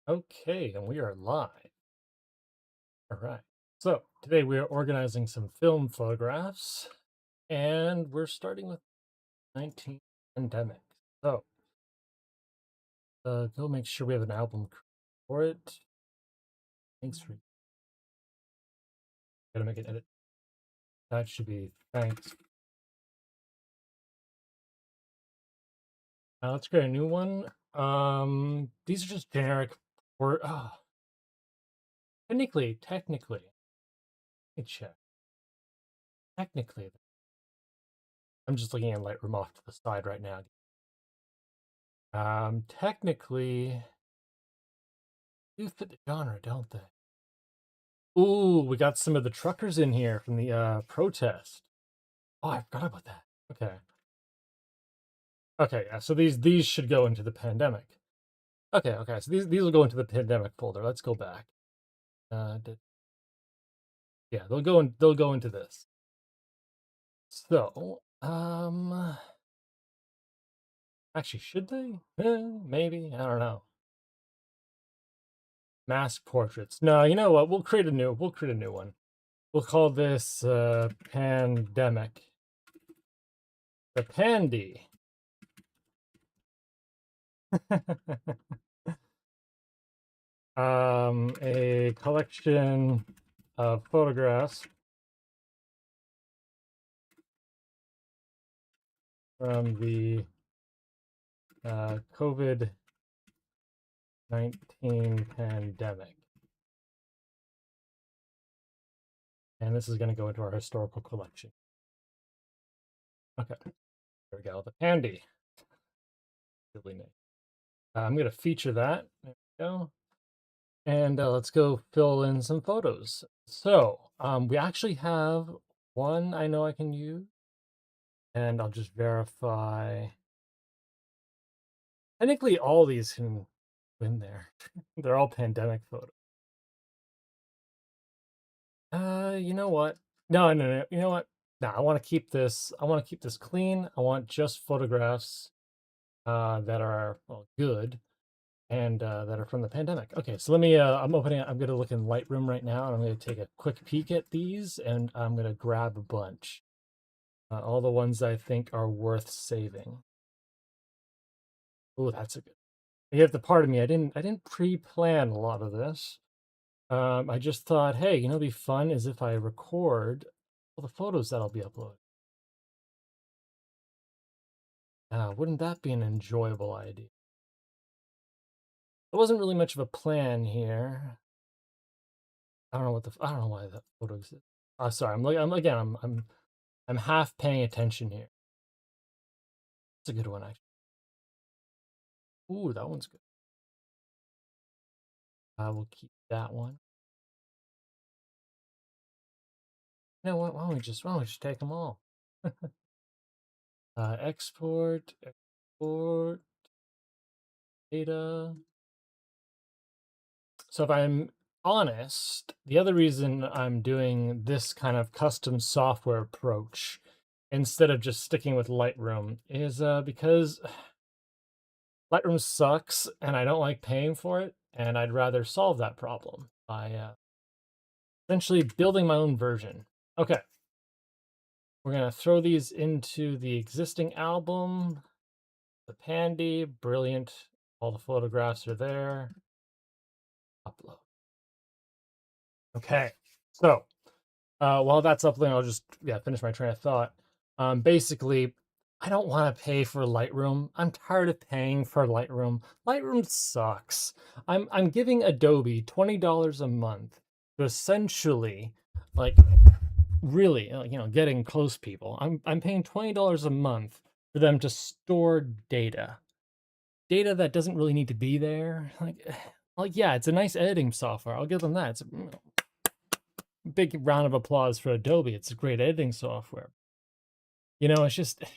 Okay, and we are live. All right. So today we are organizing some film photographs, and we're starting with 19 pandemic. So go make sure we have an album for it. Thanks for gotta make an edit. That should be thanks. Now let's create a new one. These are just generic or technically, let me check. Technically, I'm just looking at Lightroom off to the side right now. Technically, do fit the genre, don't they? Ooh, we got some of the truckers in here from the protest. Oh, I forgot about that. Okay. Okay, yeah. So these should go into the pandemic. Okay. So these will go into the pandemic folder. Let's go back. Yeah, they'll go into this. So, actually should they? Maybe. I don't know. Mask portraits. No, you know what? We'll create a new one. We'll call this pandemic. The Pandy. A collection of photographs from the COVID-19 pandemic. And this is going to go into our historical collection. Okay, there we go. The Pandy. Really nice. I'm going to feature that. There we go. And let's go fill in some photos. So we actually have one I know I can use. And I'll just verify. Technically, all these can go in there. They're all pandemic photos. You know what? No. You know what? No, I want to keep this. I want to keep this clean. I want just photographs that are good and that are from the pandemic. Okay, so let me. I'm opening. I'm gonna look in Lightroom right now, and I'm gonna take a quick peek at these, and I'm gonna grab a bunch. All the ones I think are worth saving. Oh, that's a good. You have to pardon me. I didn't pre-plan a lot of this. I just thought, hey, you know, what'd be fun is if I record all the photos that I'll be uploading. Wouldn't that be an enjoyable idea? There wasn't really much of a plan here. I don't know I don't know why that photo exists. Sorry, I'm half paying attention here. It's a good one, actually. Ooh, that one's good. I will keep that one. You know what? Why don't we just take them all? Export data. So if I'm honest, the other reason I'm doing this kind of custom software approach instead of just sticking with Lightroom is because Lightroom sucks and I don't like paying for it, and I'd rather solve that problem by essentially building my own version. Okay, we're gonna throw these into the existing album, the Pandy, brilliant. All the photographs are there. Upload. Okay, so while that's uploading, I'll just finish my train of thought. Basically, I don't want to pay for Lightroom. I'm tired of paying for Lightroom. Lightroom sucks. I'm giving Adobe $20 a month to essentially, like, really, getting close people. I'm paying $20 a month for them to store data that doesn't really need to be there. Like yeah, it's a nice editing software. I'll give them that. It's big round of applause for Adobe. It's a great editing software. You know, it's just I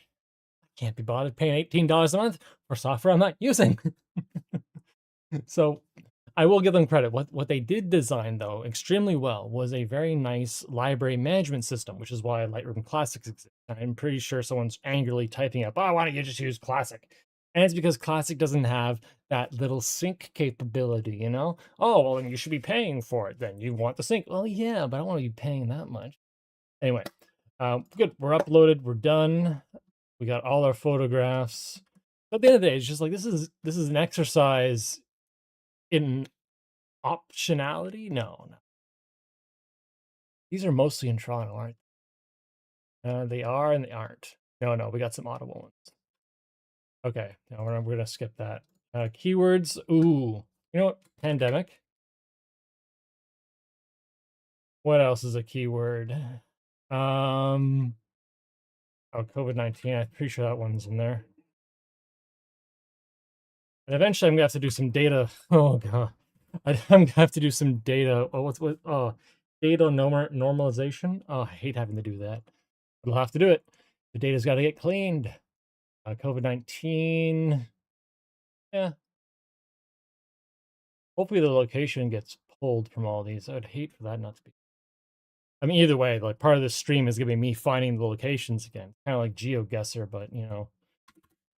can't be bothered paying $18 a month for software I'm not using. So I will give them credit. What they did design though extremely well was a very nice library management system, which is why Lightroom Classics exists. I'm pretty sure someone's angrily typing up, "Oh, why don't you just use Classic?" And it's because Classic doesn't have that little sync capability, you know? Oh, well, then you should be paying for it. Then you want the sync. Well, yeah, but I don't want to be paying that much. Anyway, good. We're uploaded. We're done. We got all our photographs. But at the end of the day, it's just like this is an exercise in optionality. No, no. These are mostly in Toronto, aren't they? They are and they aren't. No, no, we got some Ottawa ones. Okay, no, we're gonna skip that. Keywords. Ooh, you know what? Pandemic. What else is a keyword? Um, oh, COVID-19. I'm pretty sure that one's in there. And eventually, I'm gonna have to do some data. Oh god, I'm gonna have to do some data. Oh, Oh, data normalization. Oh, I hate having to do that. We'll have to do it. The data's got to get cleaned. COVID-19. Yeah. Hopefully, the location gets pulled from all these. I'd hate for that not to be. I mean, either way, like part of this stream is gonna be me finding the locations again, kind of like GeoGuessr, but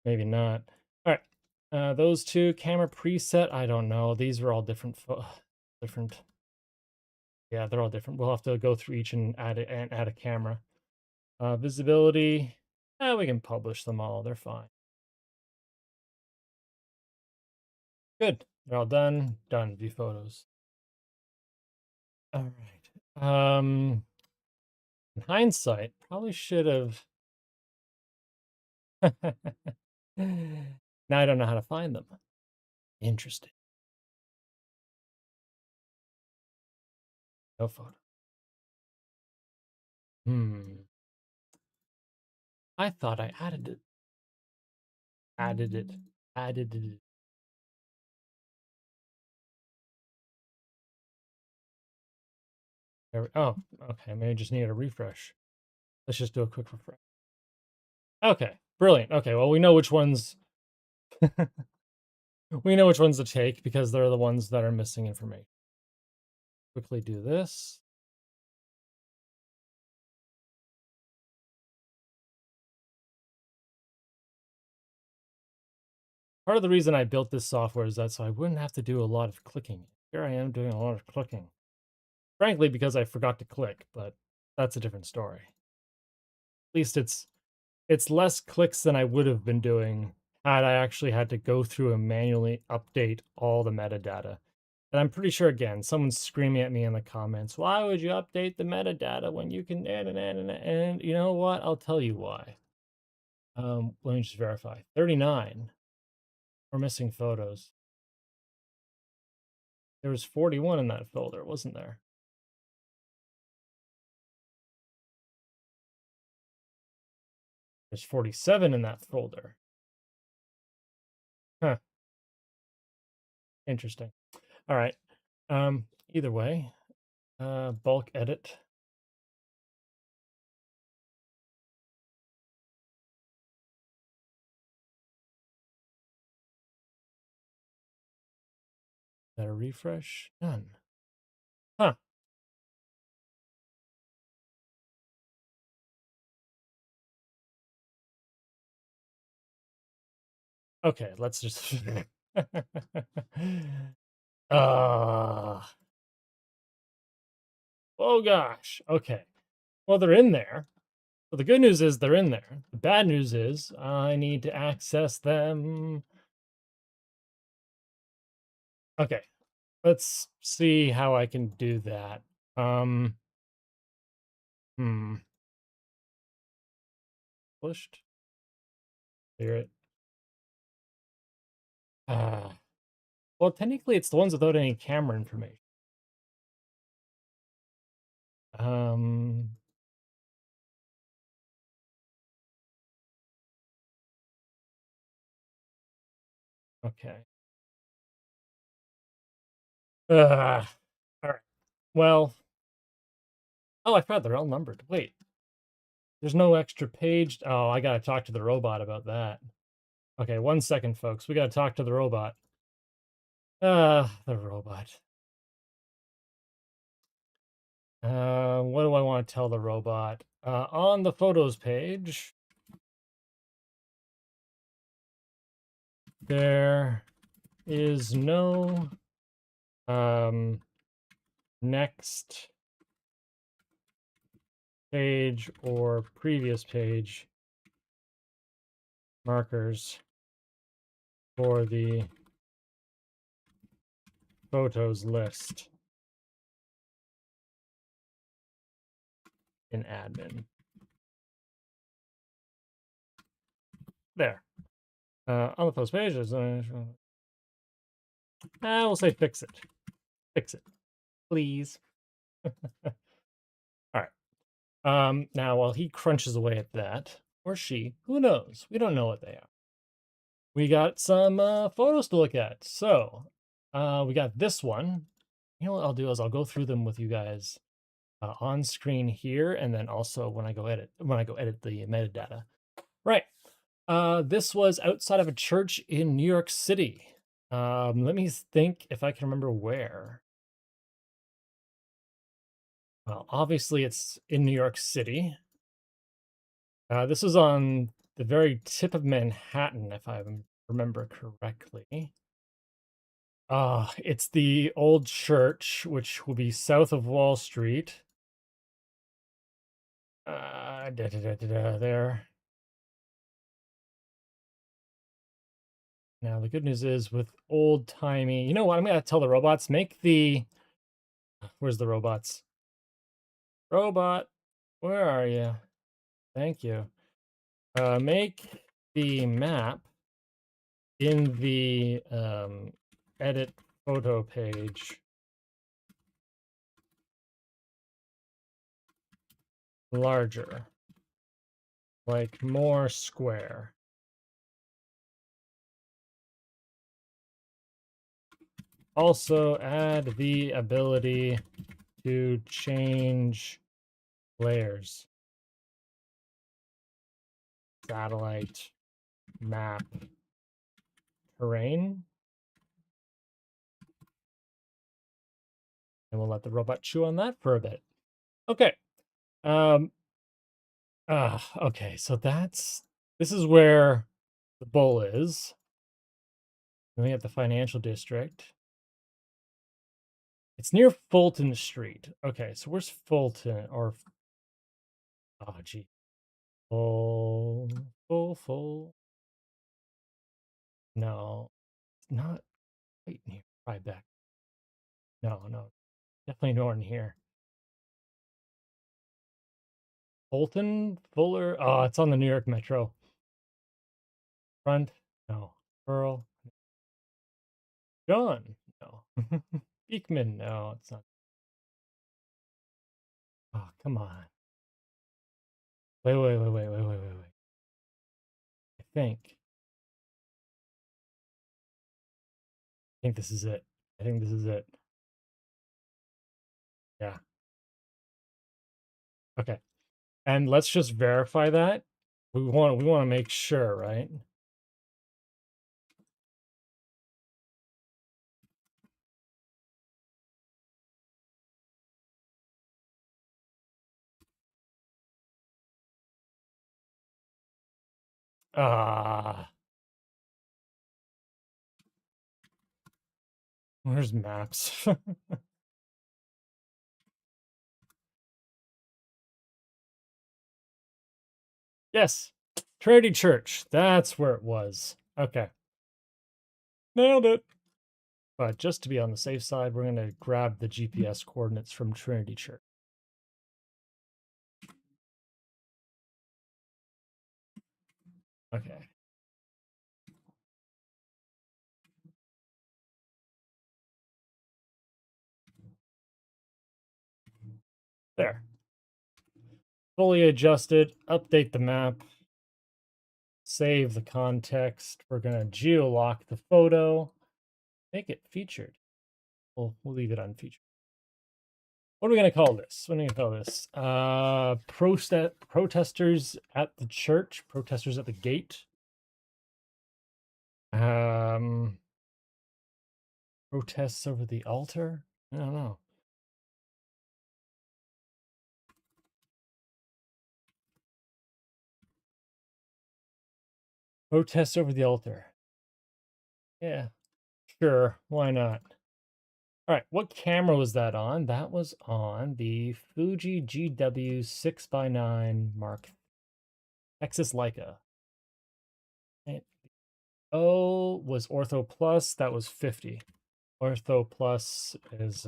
maybe not. All right, those two camera preset. I don't know. These are all different. Different. Yeah, they're all different. We'll have to go through each and add a camera. Visibility. We can publish them all. They're fine. Good. They're all done. Done. View photos. All right. In hindsight, probably should have. Now I don't know how to find them. Interesting. No photo. Hmm. I thought I added it. Added it. Added it. Oh, okay. Maybe I just need a refresh. Let's just do a quick refresh. Okay, brilliant. Okay, well, we know which ones we know which ones to take because they're the ones that are missing information. Quickly do this. Part of the reason I built this software is that so I wouldn't have to do a lot of clicking. Here I am doing a lot of clicking. Frankly, because I forgot to click, but that's a different story. At least it's less clicks than I would have been doing had I actually had to go through and manually update all the metadata. And I'm pretty sure, again, someone's screaming at me in the comments, why would you update the metadata when you can, and you know what? I'll tell you why. Let me just verify. 39. We're missing photos. There was 41 in that folder, wasn't there? There's 47 in that folder. Huh. Interesting. All right. Either way, bulk edit. That a refresh? None. Huh. Okay, let's just uh oh gosh. Okay. Well, they're in there. Well, the good news is they're in there. The bad news is I need to access them. Okay. Let's see how I can do that. Um hmm. Published. Clear it. Well, technically it's the ones without any camera information. Um okay. All right. Well, oh, I forgot they're all numbered. Wait, there's no extra page. Oh, I gotta talk to the robot about that. Okay, 1 second, folks. We gotta talk to the robot. The robot. What do I want to tell the robot? On the photos page. There is no next page or previous page markers for the photos list in admin. There. On the post page, we'll say fix it. Fix it, please. All right. Now, while he crunches away at that, or she, who knows? We don't know what they are. We got some photos to look at. So, we got this one. You know what I'll do is I'll go through them with you guys on screen here, and then also when I go edit the metadata. Right. This was outside of a church in New York City. Let me think if I can remember where. Well, obviously it's in New York City. This was on the very tip of Manhattan, if I remember correctly. It's the old church, which will be south of Wall Street. There. Now, the good news is with old-timey... You know what? I'm going to tell the robots, make the... Where's the robots? Robot, where are you? Thank you. Make the map in the edit photo page larger, like more square. Also add the ability to change layers. Satellite, map, terrain. And we'll let the robot chew on that for a bit. Okay. Okay, so this is where the bull is. Then we have the financial district. It's near Fulton Street. Okay, so where's Fulton? Or, oh, gee. Full. No, it's not quite near Tribeca. No, definitely nowhere in here. Fulton, Fuller. Oh, it's on the New York Metro. Front, no. Pearl, John, no. Beekman, no, it's not. Oh, come on. Wait. I think this is it. Yeah. Okay. And let's just verify that. We want to make sure, right? Where's maps? Yes. Trinity Church. That's where it was. Okay. Nailed it. But just to be on the safe side, we're going to grab the GPS coordinates from Trinity Church. Okay. There. Fully adjusted. Update the map. Save the context. We're going to geolock the photo. Make it featured. We'll leave it unfeatured. What are we going to call this? Protesters at the church. Protesters at the gate. Protests over the altar? I don't know. Protests over the altar. Yeah, sure. Why not? All right, what camera was that on? That was on the Fuji GW 6x9 Mark Texas Leica. And O was Ortho Plus. That was 50. Ortho Plus is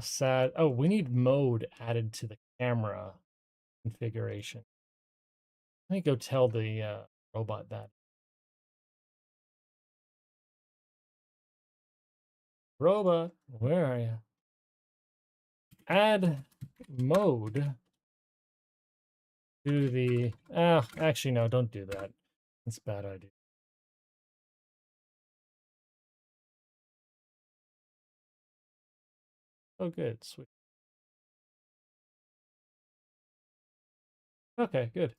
sad. Oh, we need mode added to the camera configuration. Let me go tell the robot that. Robot, where are you? Add mode to the. Actually, no, don't do that. That's a bad idea. Oh, good, sweet. Okay, good.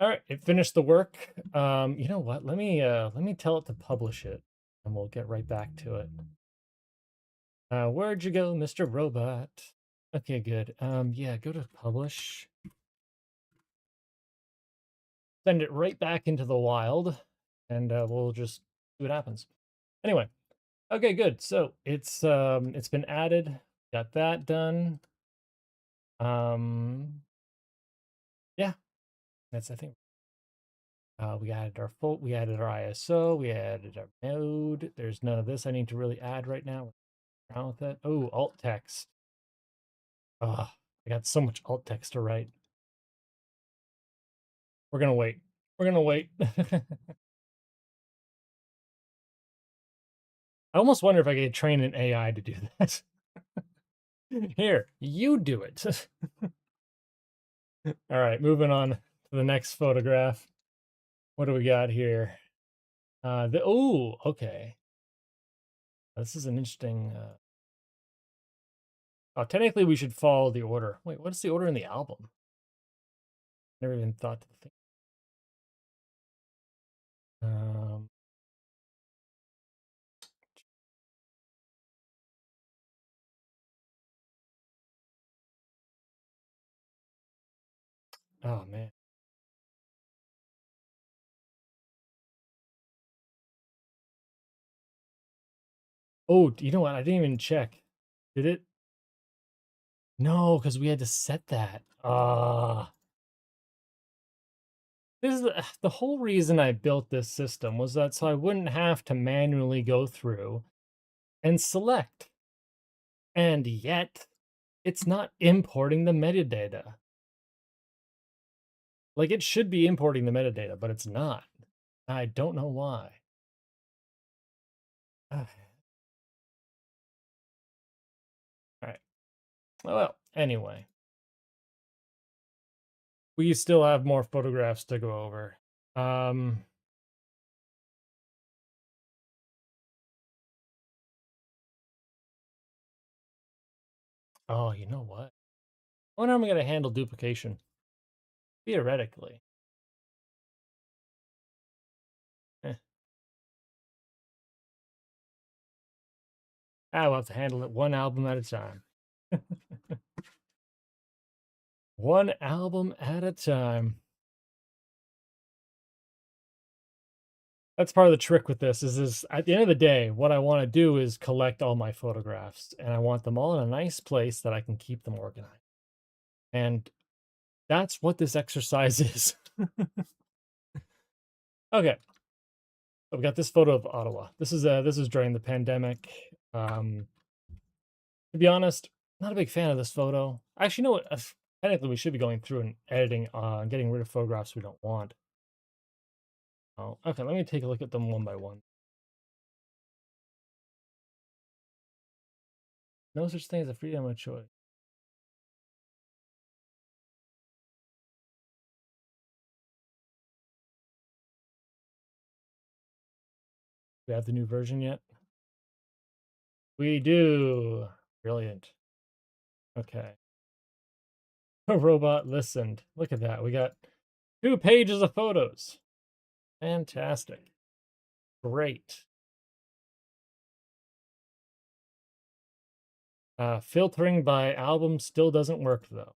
All right, it finished the work. You know what? Let me tell it to publish it, and we'll get right back to it. Where'd you go, Mr. Robot? Okay, good. Yeah, go to publish. Send it right back into the wild, and we'll just see what happens. Anyway, okay, good. So it's been added. Got that done. Yeah, that's I think we added our ISO, we added our node. There's none of this I need to really add right now. What's wrong with that? Oh, alt text. Ah, I got so much alt text to write. We're gonna wait. We're gonna wait. I almost wonder if I could train an AI to do that. Here, you do it. All right, moving on to the next photograph. What do we got here? Okay. This is an interesting. Oh, technically, we should follow the order. Wait, what's the order in the album? Never even thought to think. Um, oh man. Oh, you know what? I didn't even check. Did it? No, because we had to set that. This is the whole reason I built this system was that so I wouldn't have to manually go through and select. And yet, it's not importing the metadata. Like it should be importing the metadata, but it's not. I don't know why. All right. Well, anyway, we still have more photographs to go over. Um, oh, you know what? I wonder how I'm going to handle duplication. Theoretically. Eh. I will have to handle it one album at a time. One album at a time. That's part of the trick with this is at the end of the day, what I want to do is collect all my photographs and I want them all in a nice place that I can keep them organized. And that's what this exercise is. Okay. So we got this photo of Ottawa. This is during the pandemic. To be honest, not a big fan of this photo. Actually, you know what? Technically, we should be going through and editing on getting rid of photographs we don't want. Oh, okay. Let me take a look at them one by one. No such thing as a freedom of choice. We have the new version yet? We do. Brilliant. Okay. The robot listened. Look at that. We got 2 pages of photos. Fantastic. Great. Filtering by album still doesn't work though.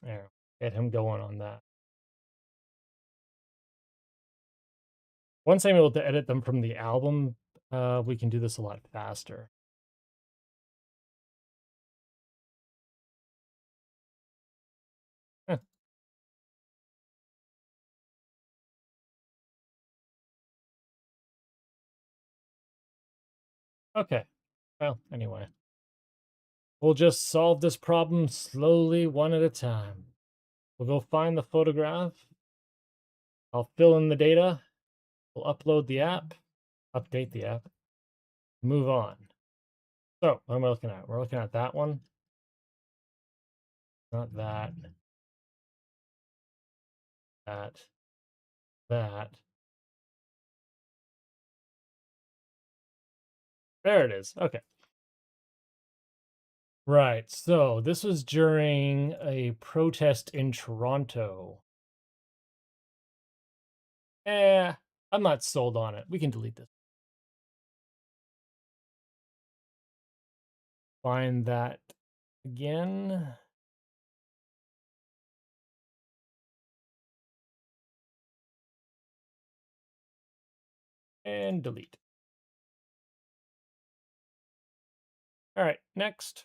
There, get him going on that. Once I'm able to edit them from the album, we can do this a lot faster. Huh, okay. Well, anyway, we'll just solve this problem slowly, one at a time. We'll go find the photograph. I'll fill in the data. We'll upload the app, update the app, move on. So, what am I looking at? We're looking at that one. Not that. That. That. There it is. Okay. Right. So, this was during a protest in Toronto. I'm not sold on it. We can delete this. Find that again. And delete. All right, next.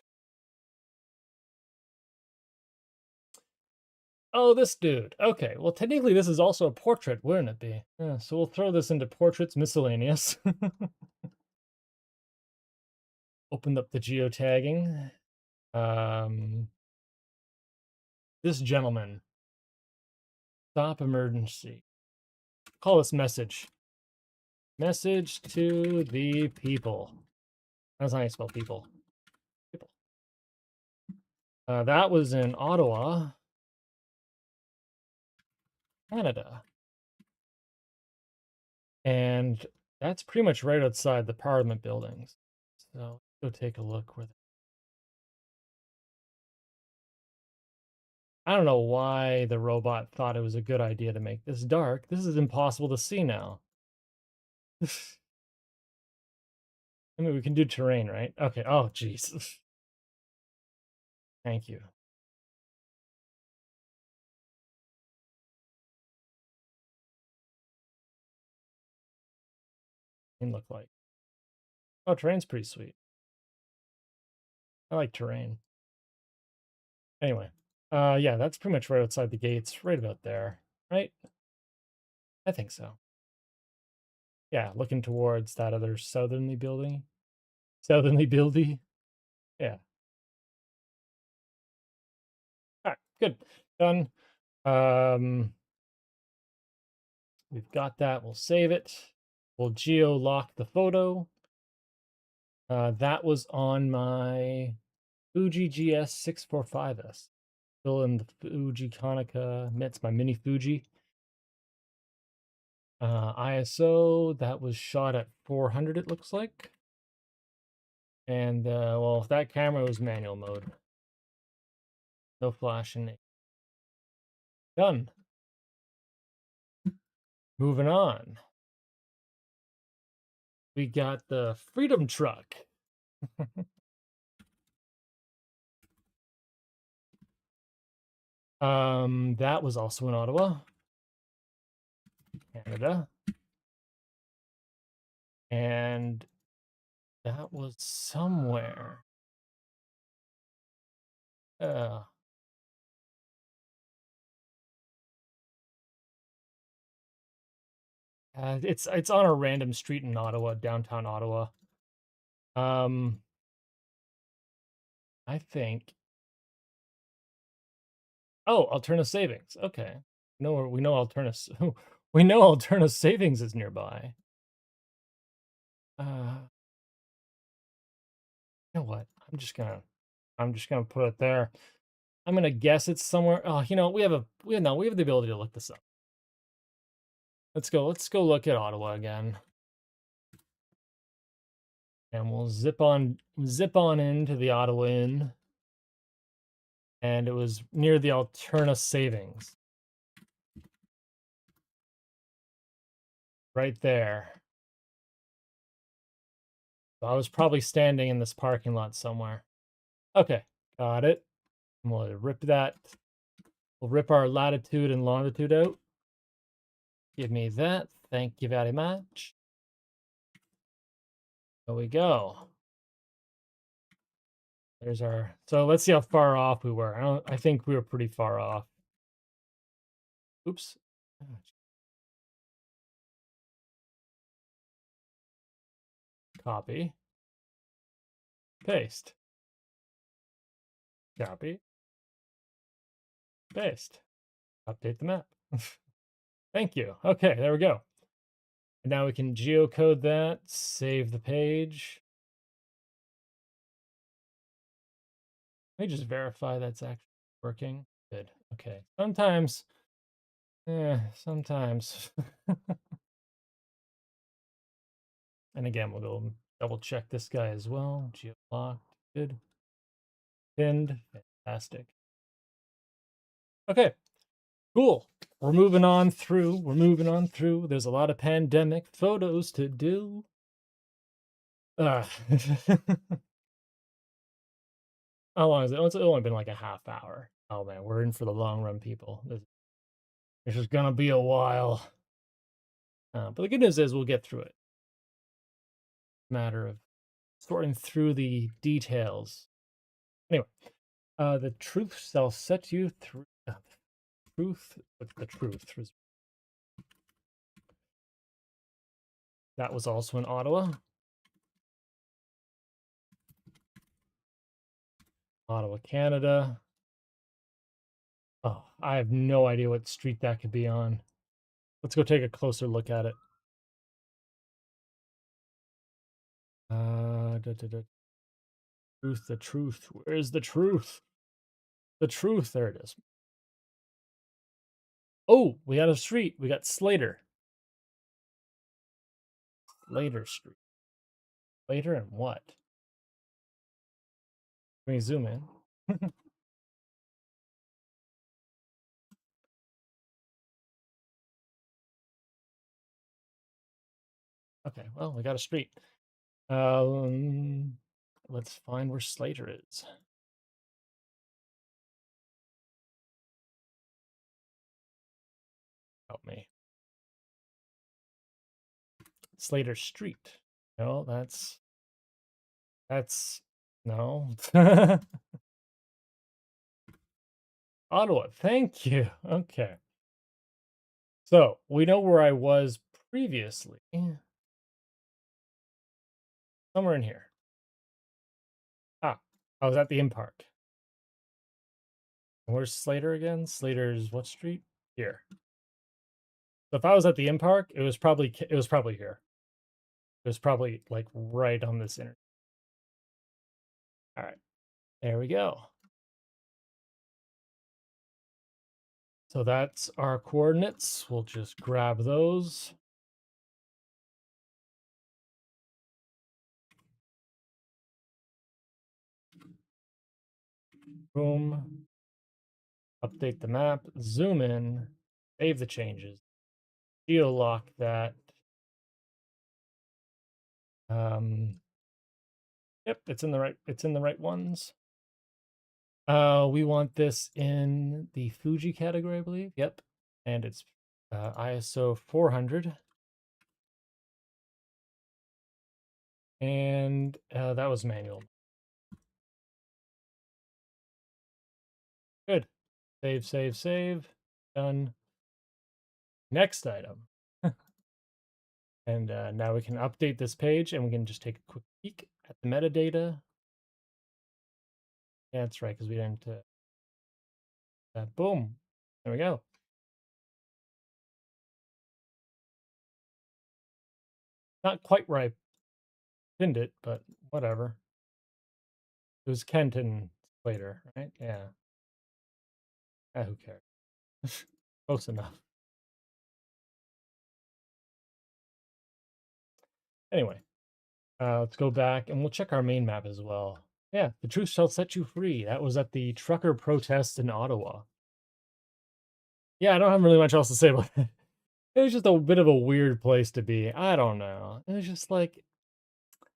Oh, this dude. Okay, well, technically, this is also a portrait, wouldn't it be? Yeah, so we'll throw this into portraits miscellaneous. Opened up the geotagging. This gentleman. Stop emergency. Call this message. Message to the people. That's how you spell people. People. That was in Ottawa, Canada. And that's pretty much right outside the Parliament buildings. So go take a look where. I don't know why the robot thought it was a good idea to make this dark. This is impossible to see now. I mean, we can do terrain, right? Okay. Oh, jeez. Thank you. Look like. Oh, terrain's pretty sweet. I like terrain. Anyway, yeah, that's pretty much right outside the gates, right about there, right? I think so. Yeah, looking towards that other southerly building. Southerly building. Yeah. All right, good. Done. We've got that. We'll save it. We'll geo lock the photo. That was on my Fuji GS645S. Still in the Fuji Konica. It's my mini Fuji. ISO, that was shot at 400, it looks like. And, well, that camera was manual mode. No flashing. Done. Moving on. We got the Freedom Truck. That was also in Ottawa, Canada. And that was somewhere. It's on a random street in Ottawa, downtown Ottawa. I think. Oh, Alterna Savings. Okay. No, we know Alterna. We know Alterna Savings is nearby. You know what? I'm just gonna put it there. I'm gonna guess it's somewhere. Oh, you know, we have the ability to look this up. Let's go look at Ottawa again. And we'll zip on into the Ottawa Inn. And it was near the Alterna Savings. Right there. So I was probably standing in this parking lot somewhere. Okay, got it. I'm gonna rip that We'll rip our latitude and longitude out. Give me that. Thank you very much. There we go. There's our. So let's see how far off we were. I think we were pretty far off. Oops. Copy. Paste. Copy. Paste. Update the map. Thank you. Okay, there we go. And now we can geocode that, save the page. Let me just verify that's actually working. Good. Okay. Sometimes. And again, we'll go double check this guy as well. Geolocked. Good. Pinned. Fantastic. Okay. Cool. We're moving on through. There's a lot of pandemic photos to do. How long is it? Oh, it's only been like a half hour. Oh man, we're in for the long run, people. This is gonna be a while. But the good news is we'll get through it. Matter of sorting through the details. Anyway, the truth shall set you through. Truth. What's the truth? That was also in Ottawa. Ottawa, Canada. Oh, I have no idea what street that could be on. Let's go take a closer look at it. Truth, the truth. Where's the truth? The truth. There it is. Oh, we got a street. We got Slater. Slater Street. Slater and what? Let me zoom in. Okay, well, we got a street. Let's find where Slater is. Help me. Slater Street. No, that's no. Ottawa. Thank you. Okay. So we know where I was previously. Somewhere in here. Ah, I was at the Impark. Where's Slater again? Slater's what street? Here. So if I was at the Impark, it was probably here. It was probably like right on this intersection. All right, there we go. So that's our coordinates. We'll just grab those. Boom. Update the map, zoom in, save the changes, geolock that. Yep, it's in the right ones. We want this in the Fuji category, I believe. Yep. And it's ISO 400. And that was manual. Good. Save, save, save. Done. Next item. And now we can update this page and we can just take a quick peek at the metadata. Yeah, that's right, because we didn't. Boom. There we go. Not quite where I pinned it, but whatever. It was Kenton Slater, right? Yeah. Who cares? Close enough. Anyway, let's go back and we'll check our main map as well. Yeah, the truth shall set you free. That was at the trucker protest in Ottawa. Yeah, I don't have really much else to say about it. It was just a bit of a weird place to be. I don't know. It was just like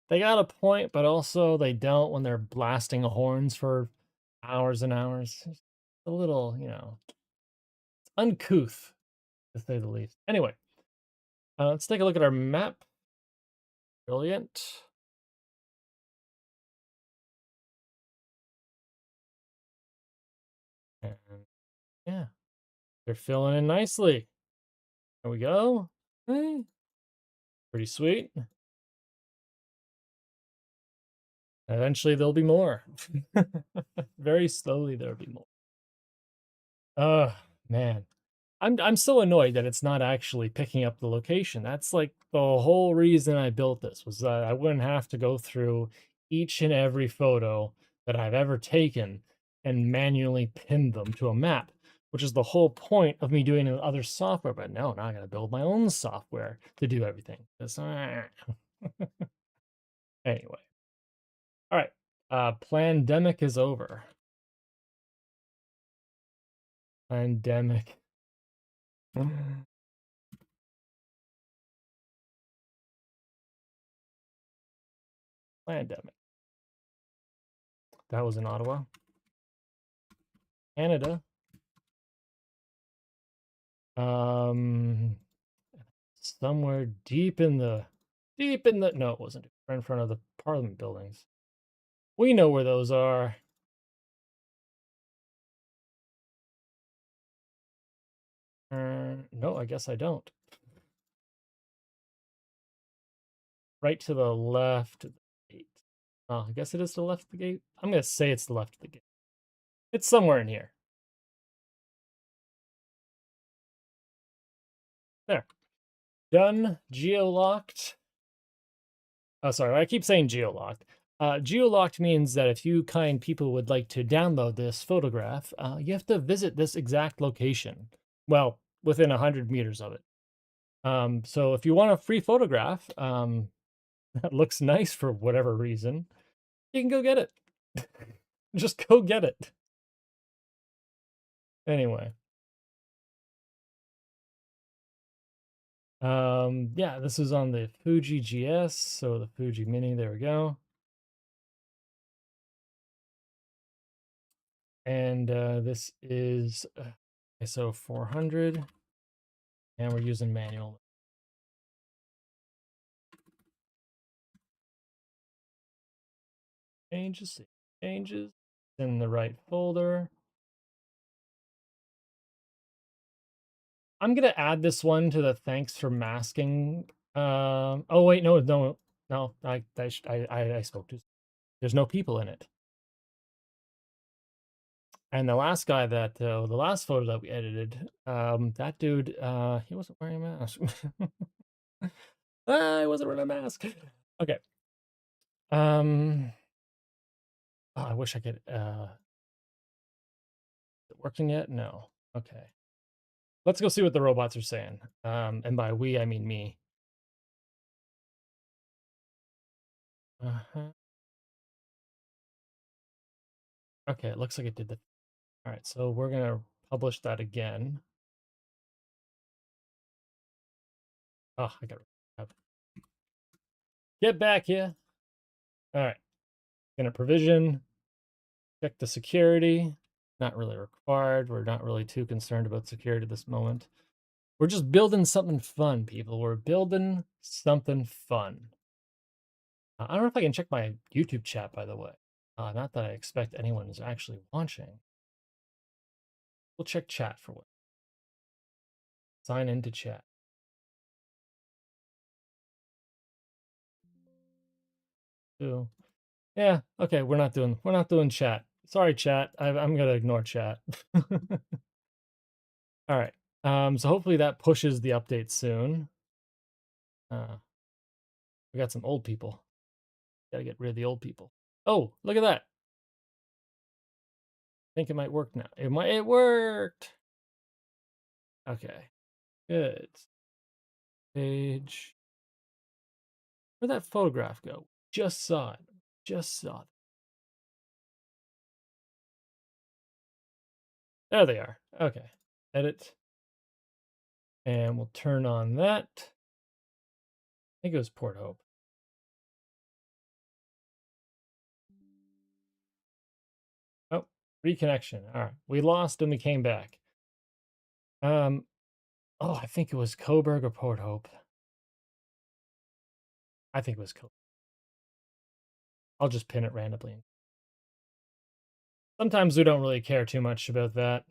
they got a point, but also they don't when they're blasting horns for hours and hours. It's a little, uncouth, to say the least. Anyway, let's take a look at our map. Brilliant. And yeah, they're filling in nicely. There we go. Eh, pretty sweet. Eventually, there'll be more. Very slowly, there'll be more. Oh, man. I'm so annoyed that it's not actually picking up the location. That's like the whole reason I built this was that I wouldn't have to go through each and every photo that I've ever taken and manually pin them to a map, which is the whole point of me doing it with other software. But no, now I got to build my own software to do everything. Anyway, all right. Plandemic is over. Pandemic. Pandemic. That was in Ottawa, Canada. Um, somewhere deep in the no, it wasn't right in front of the Parliament buildings. We know where those are. No, I guess I don't. Right to the left of the gate. Oh, I guess it is to the left of the gate. I'm gonna say it's the left of the gate. It's somewhere in here. There. Done. Geolocked. Oh, sorry. I keep saying geolocked. Geolocked means that if you kind people would like to download this photograph, you have to visit this exact location. Well, within 100 meters of it. So if you want a free photograph that looks nice for whatever reason, you can go get it. Just go get it. Anyway. Yeah, this is on the Fuji GS, so the Fuji Mini, there we go. And this is ISO 400, and we're using manual. Changes, changes in the right folder. I'm gonna add this one to the thanks for masking. Oh wait, no. I spoke to. There's no people in it. And the last guy that the last photo that we edited, that dude, he wasn't wearing a mask. He wasn't wearing a mask. Okay. Oh, I wish I could. Is it working yet? No. Okay. Let's go see what the robots are saying. And by we, I mean me. Uh-huh. Okay, it looks like it did the. All right, so we're gonna publish that again. Oh, I got to get back here. All right, gonna provision. Check the security. Not really required. We're not really too concerned about security at this moment. We're just building something fun, people. We're building something fun. I don't know if I can check my YouTube chat, by the way. Not that I expect anyone is actually watching. We'll check chat for what. Sign into chat. So, yeah, okay, we're not doing chat. Sorry, chat. I'm gonna ignore chat. All right. So hopefully that pushes the update soon. We got some old people. Gotta get rid of the old people. Oh, look at that. I think it might work now. It worked. Okay. Good. Page. Where'd that photograph go? Just saw it. Just saw it. There they are. Okay. Edit. And we'll turn on that. I think it was Port Hope. Oh, reconnection. All right. We lost and we came back. Um, oh, I think it was Coburg or Port Hope. I think it was Coburg. I'll just pin it randomly. Sometimes we don't really care too much about that.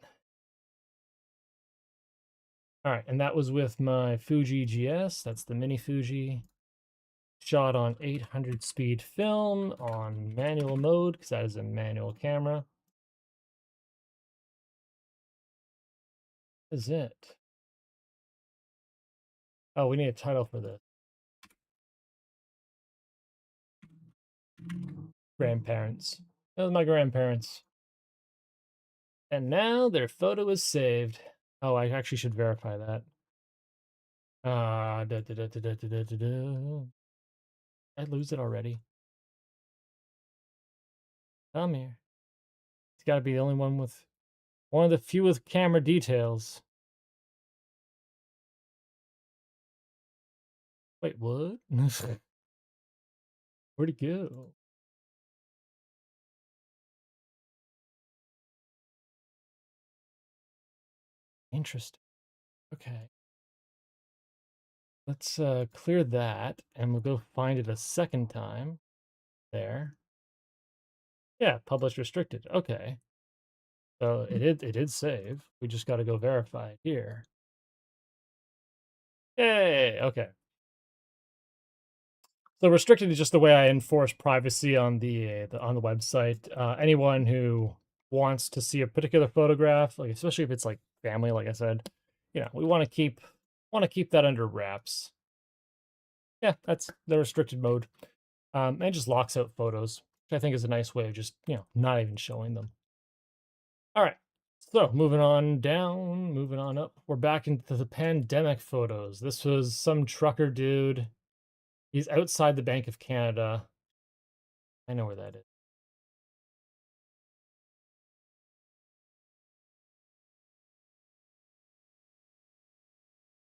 All right, and that was with my Fuji GS. That's the mini Fuji. Shot on 800 speed film on manual mode because that is a manual camera. What is it? Oh, we need a title for this. Grandparents. That was my grandparents. And now their photo is saved. Oh, I actually should verify that. Da, da, da, da, da, da, da, da, da. I lose it already. Come here. It's got to be the only one with one of the few with camera details. Wait, what? Where'd it go? Interesting. Okay. Let's clear that and we'll go find it a second time. There. Yeah, publish restricted. Okay. So it did save. We just got to go verify it here. Yay. Okay. So restricted is just the way I enforce privacy on the website. Anyone who wants to see a particular photograph, like especially if it's like family, like I said, we want to keep that under wraps. Yeah, that's the restricted mode. And it just locks out photos, which I think is a nice way of just not even showing them. All right. So moving on down, moving on up, we're back into the pandemic photos. This was some trucker dude. He's outside the Bank of Canada. I know where that is.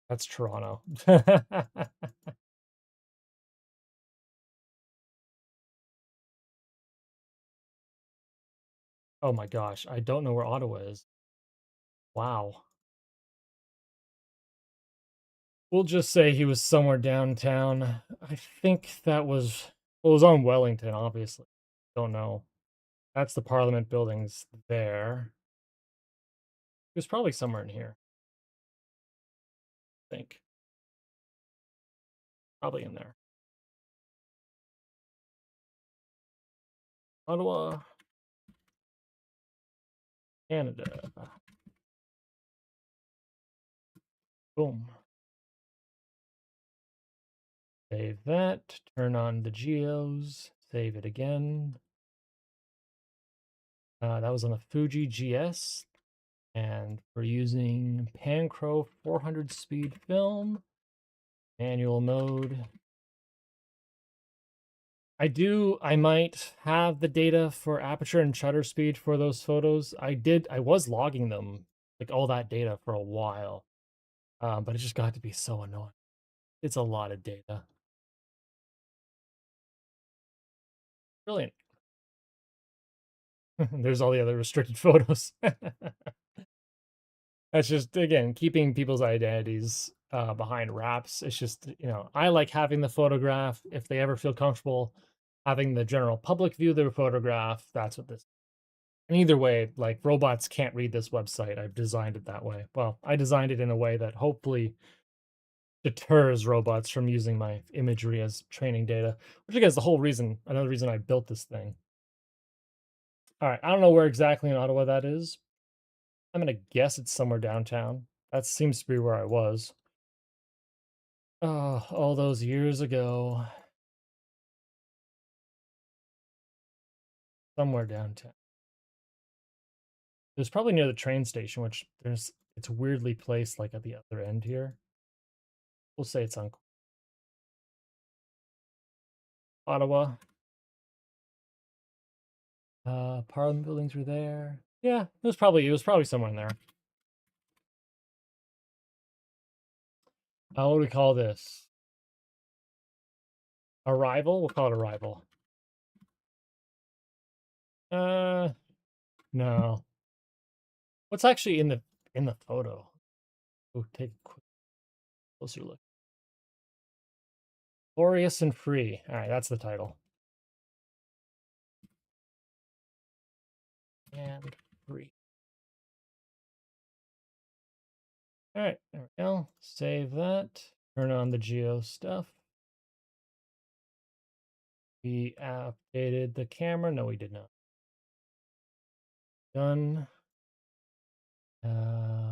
That's Toronto. Oh my gosh, I don't know where Ottawa is. Wow. We'll just say he was somewhere downtown. I think that was well, it was on Wellington, obviously. Don't know. That's the Parliament buildings there. He was probably somewhere in here, I think. Probably in there. Ottawa, Canada. Boom. Save that. Turn on the geos. Save it again. That was on a Fuji GS. And we're using Pancro 400 speed film. Manual mode. I might have the data for aperture and shutter speed for those photos. I was logging them, like all that data for a while. But it just got to be so annoying. It's a lot of data. Brilliant. There's all the other restricted photos. That's just again keeping people's identities behind wraps. It's just I like having the photograph. If they ever feel comfortable having the general public view their photograph, that's what this. And either way, like robots can't read this website. I've designed it that way. Well, I designed it in a way that hopefully deters robots from using my imagery as training data, which again is the whole reason, another reason I built this thing. All right, I don't know where exactly in Ottawa that is. I'm gonna guess it's somewhere downtown. That seems to be where I was. Oh, all those years ago, somewhere downtown. It was probably near the train station, which it's weirdly placed like at the other end here. We'll say it's on Ottawa. Parliament buildings were there. Yeah, it was probably somewhere in there. What do we call this? Arrival? We'll call it arrival. No. What's actually in the photo? We'll take a closer look. Glorious and Free. All right, that's the title. And free. All right, there we go. Save that. Turn on the geo stuff. We updated the camera. No, we did not. Done.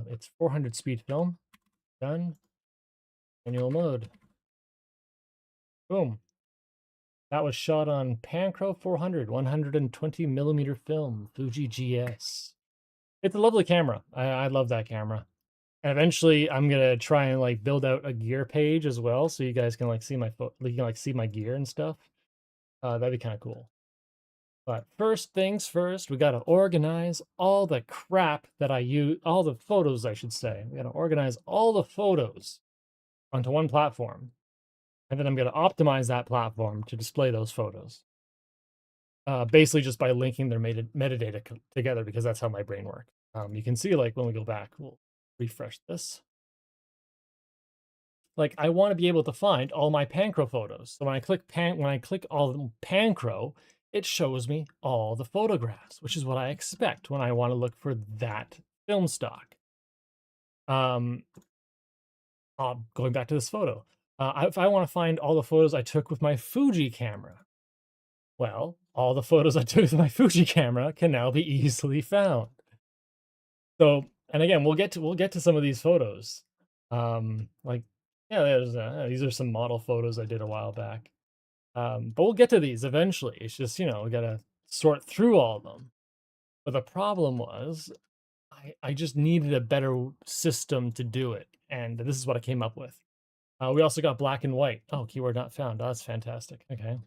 It's 400 speed film. Done. Manual mode. Boom. That was shot on Pancro 400, 120 millimeter film, Fuji GS. It's a lovely camera. I love that camera. And eventually, I'm gonna try and like build out a gear page as well, so you guys can like see my you can like see my gear and stuff. That'd be kind of cool. But first things first, we gotta organize all the crap that I use, all the photos, I should say. We gotta organize all the photos onto one platform, and then I'm gonna optimize that platform to display those photos. Basically, just by linking their metadata together, because that's how my brain works. You can see like when we go back, we'll refresh this. Like I want to be able to find all my Pancro photos. So when I click all Pancro, it shows me all the photographs, which is what I expect when I want to look for that film stock. Going back to this photo, if I want to find all the photos I took with my Fuji camera, well, all the photos I took with my Fuji camera can now be easily found. So, and again, we'll get to some of these photos. Like, yeah, there's these are some model photos I did a while back. But we'll get to these eventually. It's just, we gotta sort through all of them. But the problem was I just needed a better system to do it. And this is what I came up with. We also got black and white. Oh, keyword not found. Oh, that's fantastic. Okay.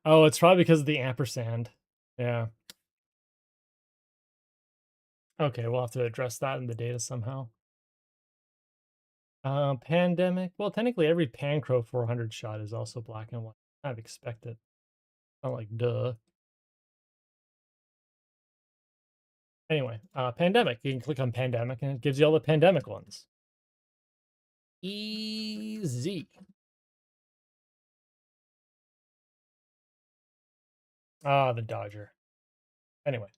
Oh, it's probably because of the ampersand. Yeah. Okay, we'll have to address that in the data somehow. Pandemic. Well, technically every Pancro 400 shot is also black and white. I'd expect it. Not like duh. Anyway, pandemic. You can click on pandemic and it gives you all the pandemic ones. Easy. Ah, the Dodger. Anyway,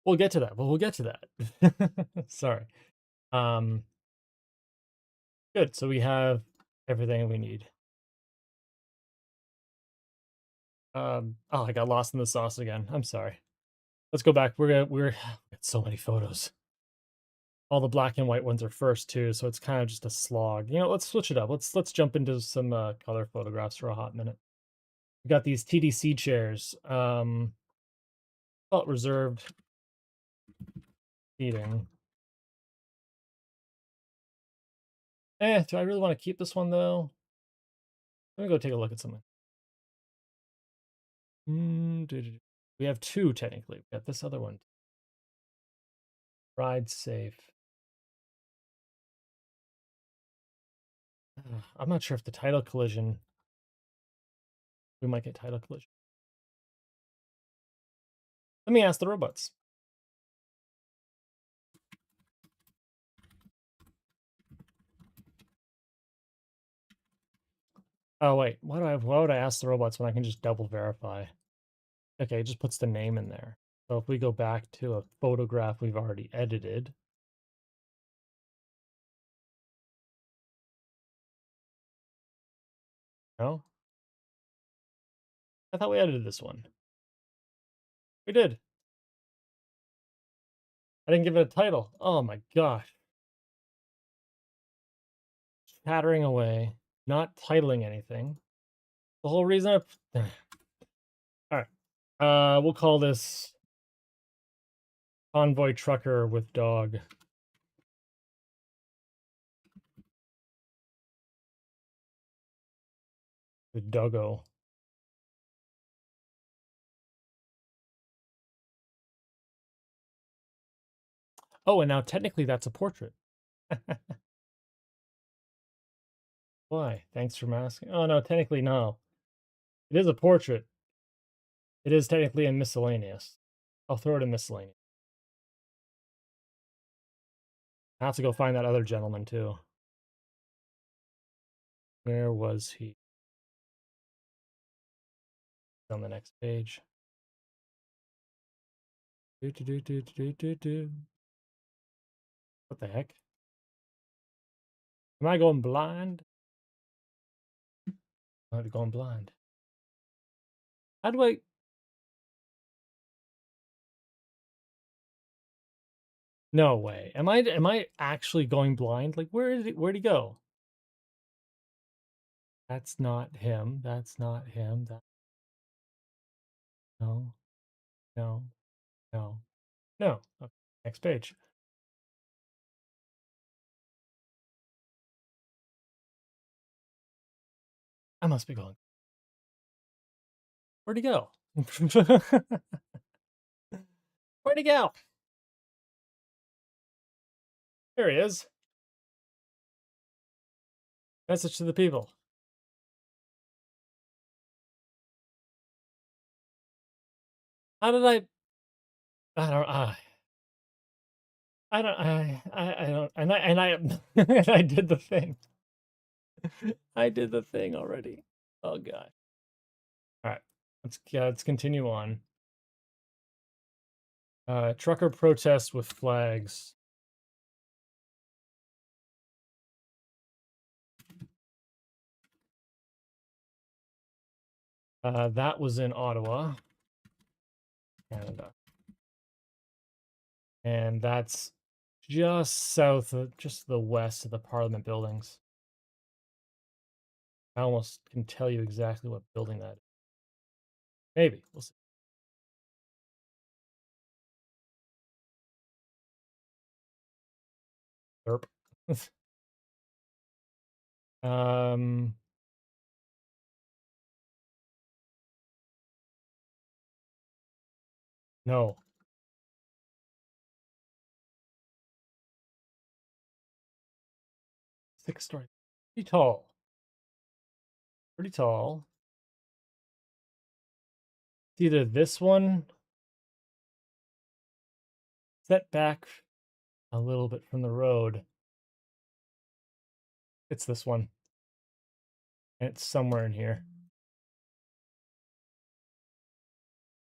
we'll get to that. But we'll get to that. Sorry. Good. So we have everything we need. Oh, I got lost in the sauce again. I'm sorry. Let's go back. We're got so many photos. All the black and white ones are first too, so it's kind of just a slog. Let's switch it up. Let's jump into some color photographs for a hot minute. We got these TDC chairs. Felt reserved seating. Do I really want to keep this one though? Let me go take a look at something. We have two technically. We got this other one. Ride safe. I'm not sure if the title collision. We might get title collision. Let me ask the robots. Oh wait, why would I ask the robots when I can just double verify? Okay, it just puts the name in there. So if we go back to a photograph we've already edited. No? I thought we edited this one. We did. I didn't give it a title. Oh my gosh. Chattering away, not titling anything. The whole reason I... All right. We'll call this Convoy Trucker with Dog. With doggo. Oh, and now technically that's a portrait. Why? Thanks for asking. Oh no, technically no. It is a portrait. It is technically in miscellaneous. I'll throw it in miscellaneous. I have to go find that other gentleman too. Where was he? On the next page. What the heck? Am I going blind? I'm going blind. How do I? No way. Am I actually going blind? Like where'd he go? That's not him. That's not him. That no, no, no, no. Okay, next page. I must be going. Where'd he go? Where'd he go? There he is. Message to the people. How did I don't I don't and I and I did the thing. I did the thing already. Oh god. All right. Let's continue on. Trucker protest with flags. That was in Ottawa, Canada. And that's just south of, just to the west of the Parliament buildings. I almost can tell you exactly what building that is. Maybe. We'll see. Derp. um, no. 6 story. Pretty tall. Pretty tall. It's either this one set back a little bit from the road. It's this one. And it's somewhere in here.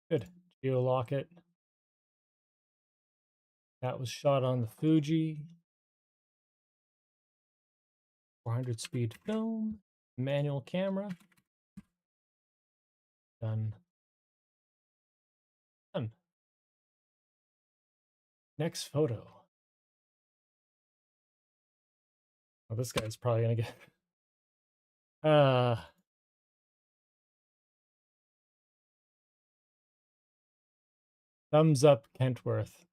Good. Geolock it. That was shot on the Fuji. 400 speed film. Manual camera. Done. Done. Next photo. Oh, this guy's probably gonna get thumbs up Kentworth.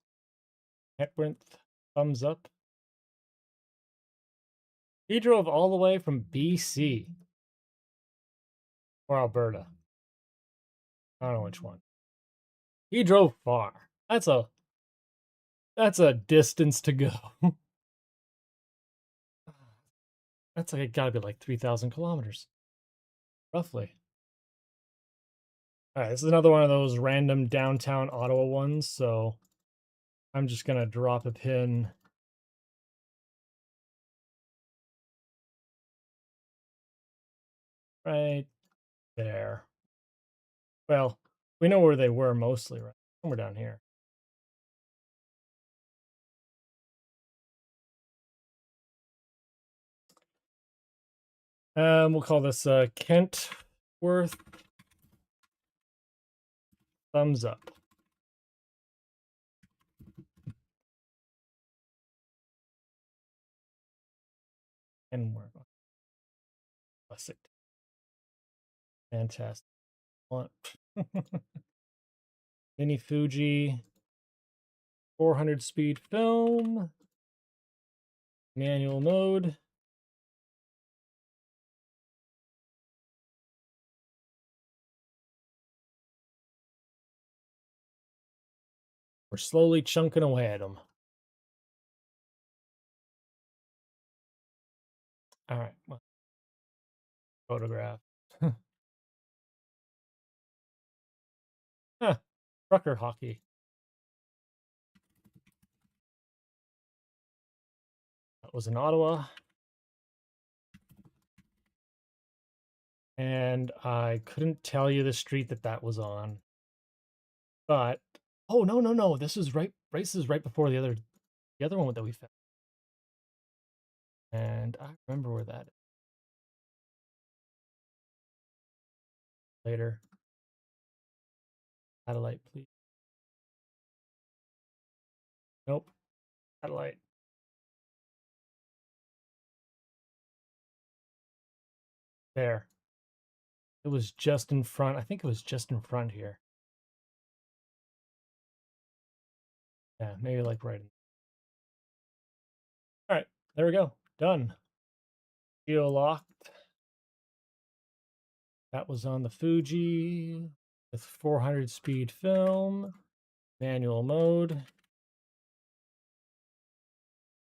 Kentworth, thumbs up. He drove all the way from BC or Alberta. I don't know which one. He drove far. That's a distance to go. That's like it gotta be like 3,000 kilometers. Roughly. Alright, this is another one of those random downtown Ottawa ones, so I'm just gonna drop a pin right there. Well, we know where they were mostly, right? Somewhere down here. We'll call this Kentworth thumbs up. And we're classic. Fantastic. Mini Fuji 400 speed film. Manual mode. We're slowly chunking away at them. All right. Well, photograph. Huh. Trucker hockey. was in Ottawa. And I couldn't tell you the street that that was on. But oh no, no, no. This is right races right before the other one that we found. And I remember where that is later. Satellite, please. Nope. Satellite. There. It was just in front. I think it was just in front here. Yeah, maybe like right in. All right, there we go. Done. Geo locked. That was on the Fuji with 400 speed film, manual mode.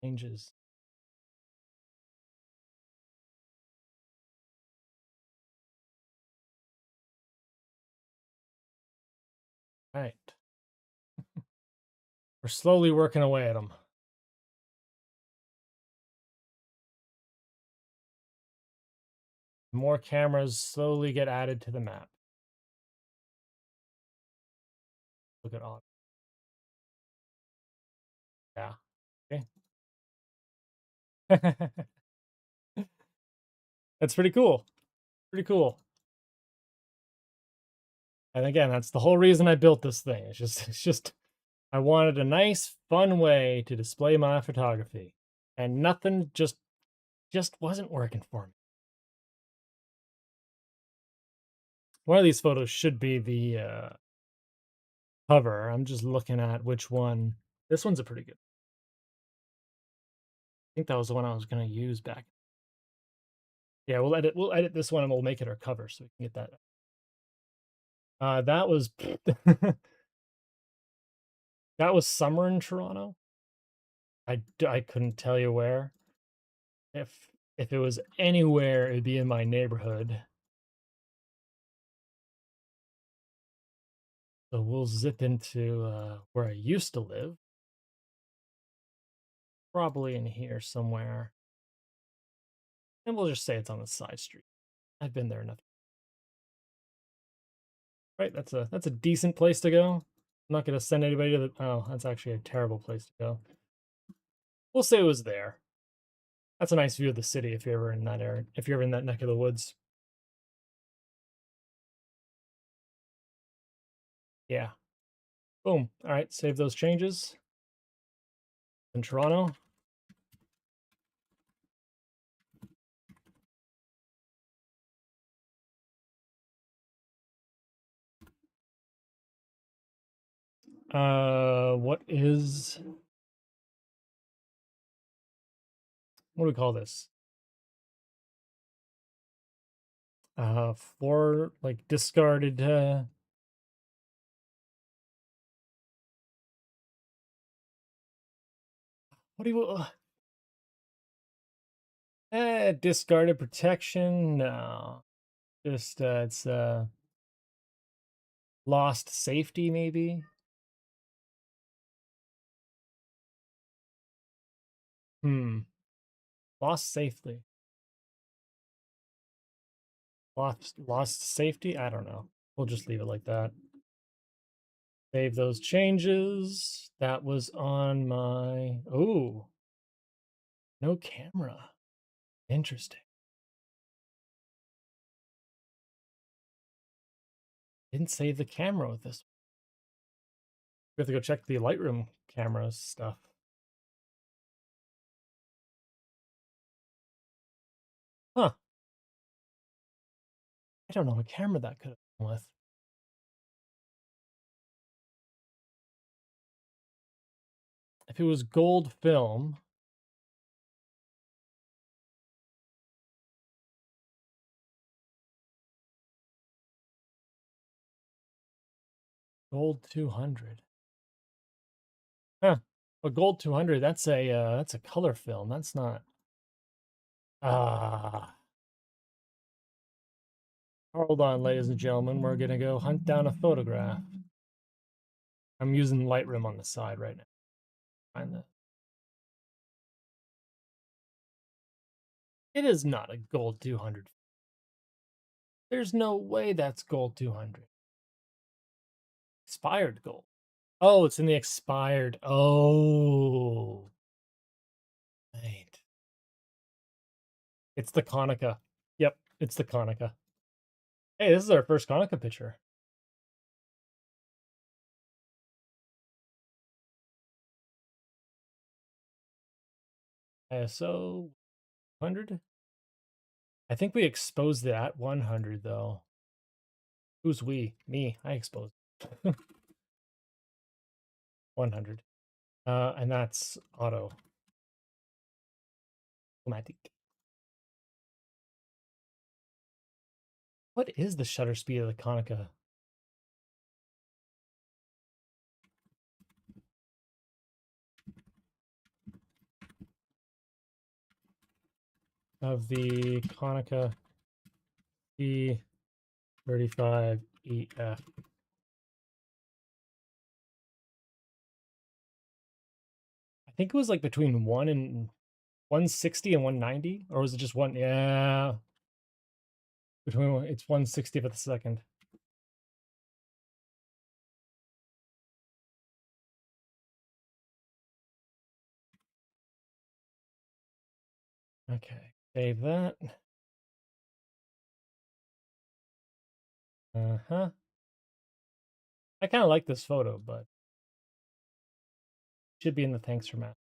Changes. All right. We're slowly working away at them. More cameras slowly get added to the map. Look at all. Yeah. Okay. That's pretty cool. Pretty cool. And again, that's the whole reason I built this thing. It's just I wanted a nice, fun way to display my photography. And nothing just wasn't working for me. One of these photos should be the cover. I'm just looking at which one. This one's a pretty good. I think that was the one I was going to use back. Yeah, we'll edit this one and we'll make it our cover so we can get that. That was that was summer in Toronto. I couldn't tell you where. If it was anywhere, it'd be in my neighborhood. So we'll zip into where I used to live. Probably in here somewhere. And we'll just say it's on the side street. I've been there enough. Right, that's a decent place to go. I'm not gonna send anybody to the oh, that's actually a terrible place to go. We'll say it was there. That's a nice view of the city if you're ever in that area, if you're ever in that neck of the woods. Yeah. Boom. All right, save those changes. In Toronto. What do we call this? For like discarded what do you discarded protection? No. Just it's lost safety maybe. Lost safely. Lost safety? I don't know. We'll just leave it like that. Save those changes. That was on my oh, no camera. Interesting. Didn't save the camera with this. We have to go check the Lightroom camera stuff. Huh. I don't know what camera that could have been with. If it was gold film, gold 200. Huh. But gold 200, that's a color film. That's not ah. Hold on, ladies and gentlemen. We're gonna go hunt down a photograph. I'm using Lightroom on the side right now. Find the It is not a gold 200. There's no way that's gold 200. Expired gold. Oh, it's in the expired. Oh, right. It's the Konica. Yep, it's the Konica. Hey, this is our first Konica picture. ISO 100. I think we exposed it at 100 though. Who's we? Me. I exposed 100. And that's automatic. What is the shutter speed of the Konica? Of the Konica E35EF. I think it was like between 160 and 190, or was it just one? Yeah, between it's 160th of a second. Okay, save that. Uh-huh. I kind of like this photo, but should be in the thanks for Matt.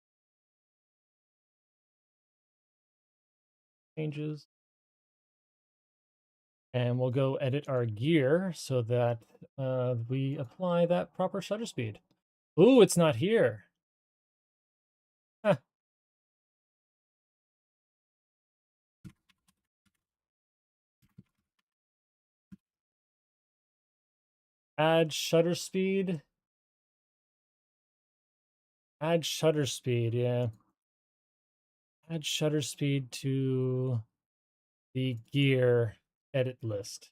Changes. And we'll go edit our gear so that we apply that proper shutter speed. Ooh, it's not here. Huh. Add shutter speed. Add shutter speed, yeah. Add shutter speed to the gear edit list.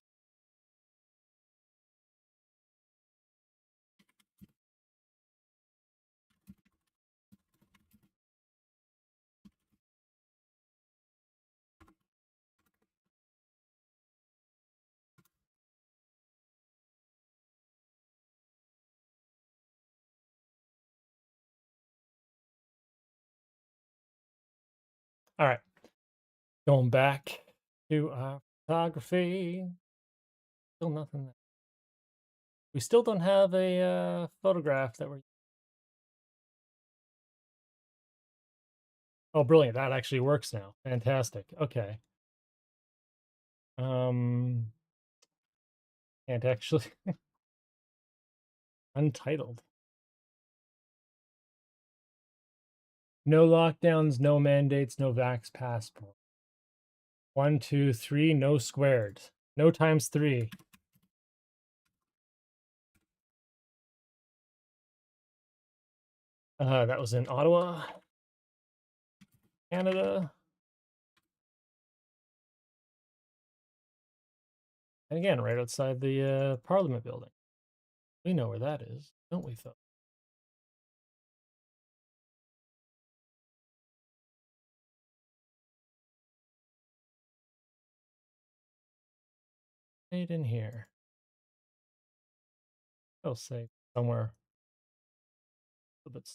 All right. Going back to photography. Still nothing there. We still don't have a photograph that we're. Oh, brilliant. That actually works now. Fantastic. Okay. And actually untitled. No lockdowns, no mandates, no vax passport. 1, 2, 3, no squared. No times 3. That was in Ottawa, Canada. And again, right outside the Parliament building. We know where that is, don't we, folks? Right in here. I'll say somewhere. But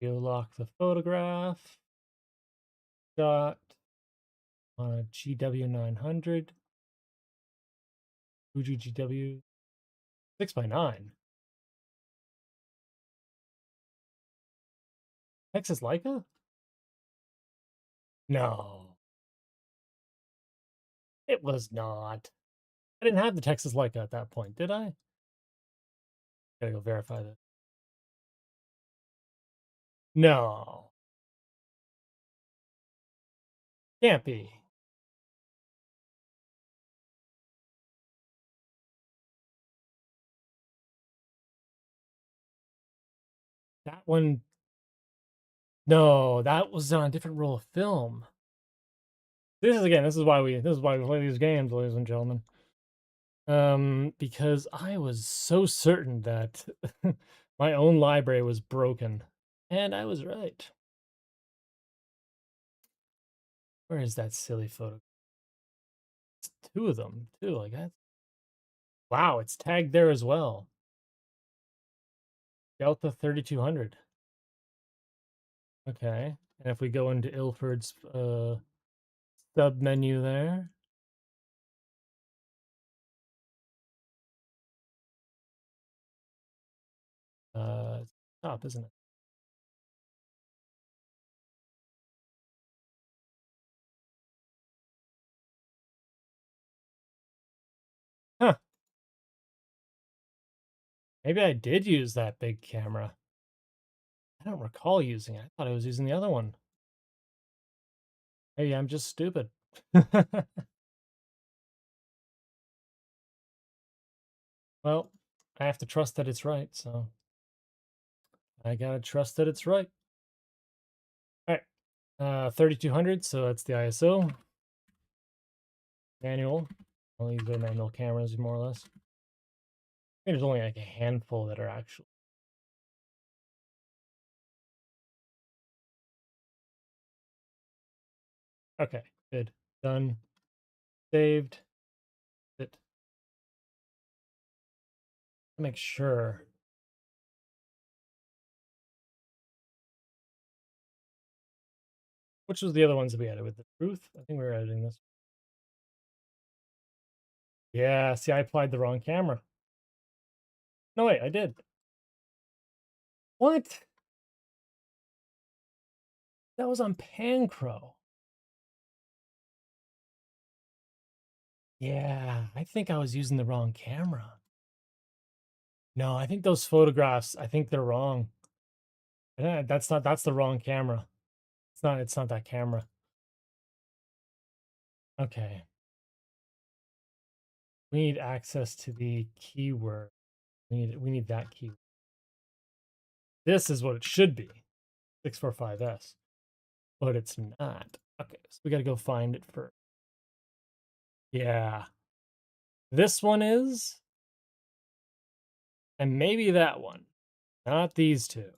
you lock the photograph. Shot on a GW900. Fuji GW 6x9. Texas Leica? No, it was not. I didn't have the Texas Leica at that point, did I? Gotta go verify that. No, can't be. That one. No, that was on a different roll of film. This is why we play these games, ladies and gentlemen. Because I was so certain that my own library was broken, and I was right. Where is that silly photo? It's two of them, too. Like that. Wow, it's tagged there as well. Delta 3200. Okay. And if we go into Ilford's sub menu there, it's top, isn't it? Huh. Maybe I did use that big camera. I don't recall using it. I thought I was using the other one. Maybe I'm just stupid. Well, I have to trust that it's right, so I gotta trust that it's right. All right. 3200, so that's the ISO. Manual. All these are manual cameras, more or less. I think there's only like a handful that are actual. Okay, good. Done. Saved. It. Make sure. Which was the other ones that we added with the truth? I think we were editing this. Yeah, see, I applied the wrong camera. No, wait, I did. What? That was on Pancro. Yeah, I think I was using the wrong camera. No, I think those photographs, I think they're wrong. That's the wrong camera. It's not that camera. Okay. We need access to the keyword. We need that keyword. This is what it should be. 645S. But it's not. Okay, so we gotta go find it first. Yeah. This one is, and maybe that one. Not these two.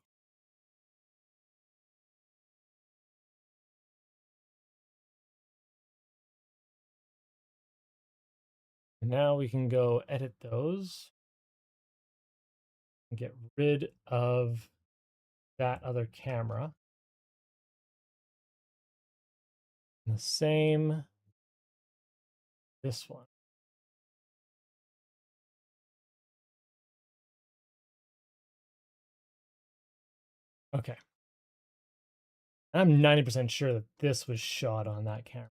And now we can go edit those and get rid of that other camera. And the same, this one. Okay. I'm 90% sure that this was shot on that camera.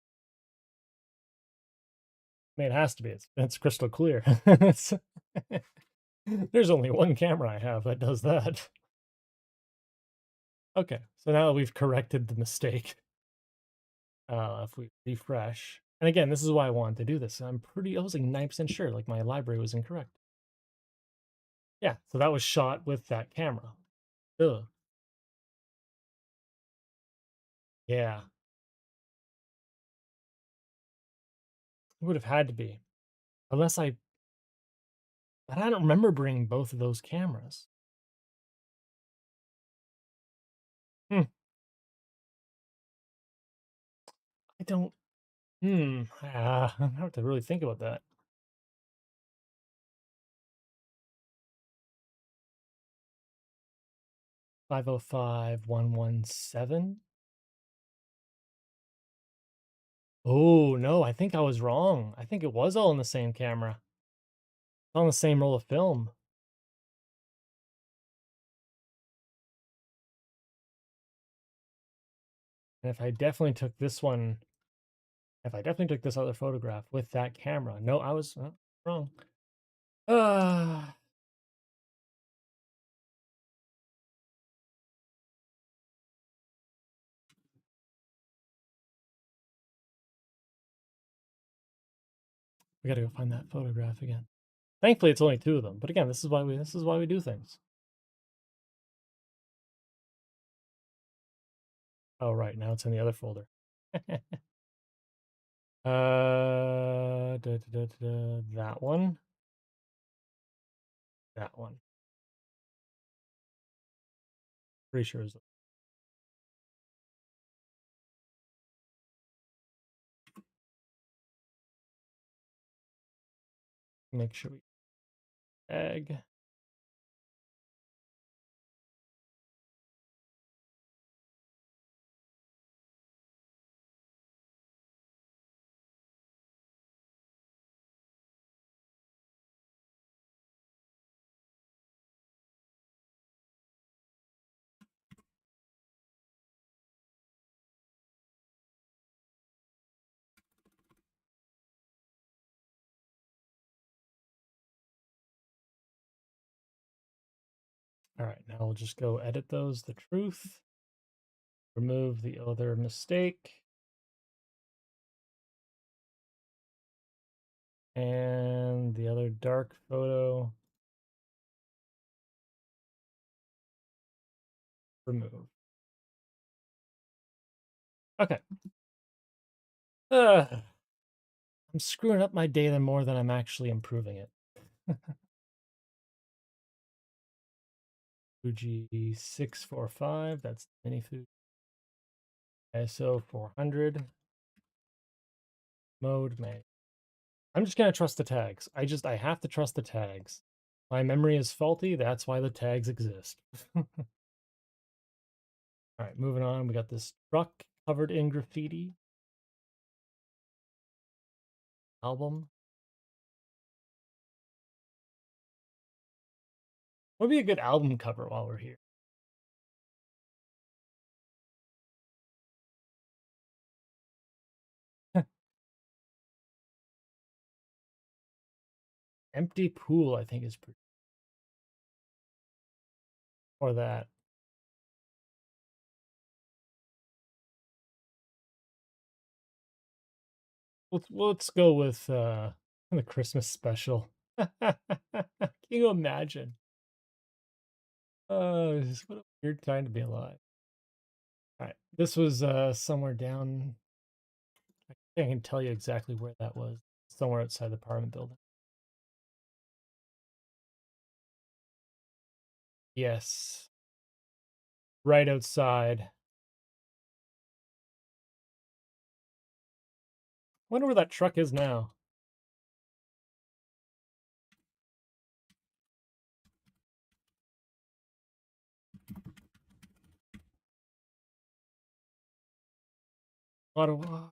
I mean, it has to be. It's crystal clear. There's only one camera I have that does that. Okay, so now we've corrected the mistake. If we refresh, and again, this is why I wanted to do this. I was like 9% sure, like my library was incorrect. Yeah, so that was shot with that camera. Ugh. Yeah, it would have had to be, unless but I don't remember bringing both of those cameras. Hmm. I don't. I have to really think about that. 505117. Oh no, I think I was wrong. I think it was all in the same camera, on the same roll of film. And if I definitely took this other photograph with that camera, no, I was wrong. Uh, we got to go find that photograph again. Thankfully, it's only two of them. But again, this is why we do things. Oh, right, now it's in the other folder. That one, that one. Pretty sure is. Make sure we tag. All right, now we'll just go edit those. The truth. Remove the other mistake. And the other dark photo. Remove. Okay. I'm screwing up my data more than I'm actually improving it. Fuji 645, that's mini Fuji. ISO 400. Mode man. I'm just gonna trust the tags. I have to trust the tags. My memory is faulty, that's why the tags exist. All right, moving on. We got this truck covered in graffiti. Album. What would be a good album cover while we're here? Empty Pool, I think, is pretty. Or that. Let's go with the Christmas special. Can you imagine? Oh, what a weird time to be alive. All right, this was somewhere down. I think I can tell you exactly where that was. Somewhere outside the Parliament building. Yes, right outside. Wonder where that truck is now. Ottawa.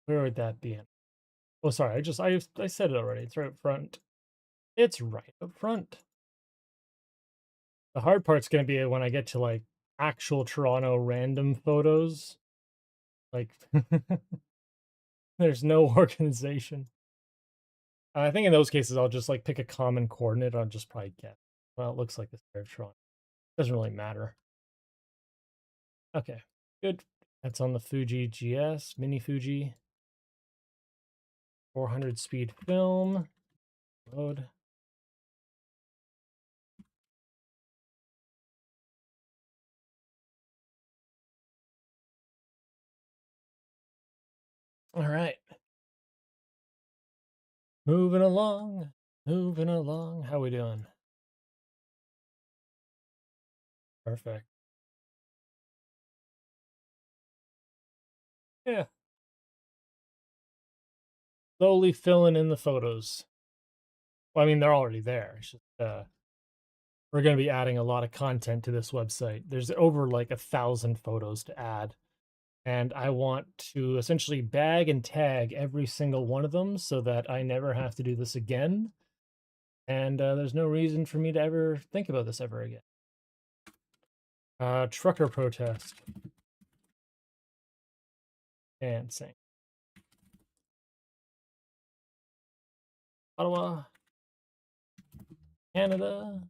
Where would that be in? Oh, sorry. I said it already. It's right up front. It's right up front. The hard part's gonna be when I get to like actual Toronto random photos. Like there's no organization. I think in those cases I'll just like pick a common coordinate. I'll just probably get. Well, it looks like this area of Toronto. Doesn't really matter. Okay, good. That's on the Fuji GS Mini Fuji 400 speed film. Load. All right. Moving along. Moving along. How we doing? Perfect. Yeah. Slowly filling in the photos. Well, I mean, they're already there. It's just, we're going to be adding a lot of content to this website. There's over like 1,000 photos to add. And I want to essentially bag and tag every single one of them so that I never have to do this again. And there's no reason for me to ever think about this ever again. Trucker protest. Dancing. Ottawa. Canada.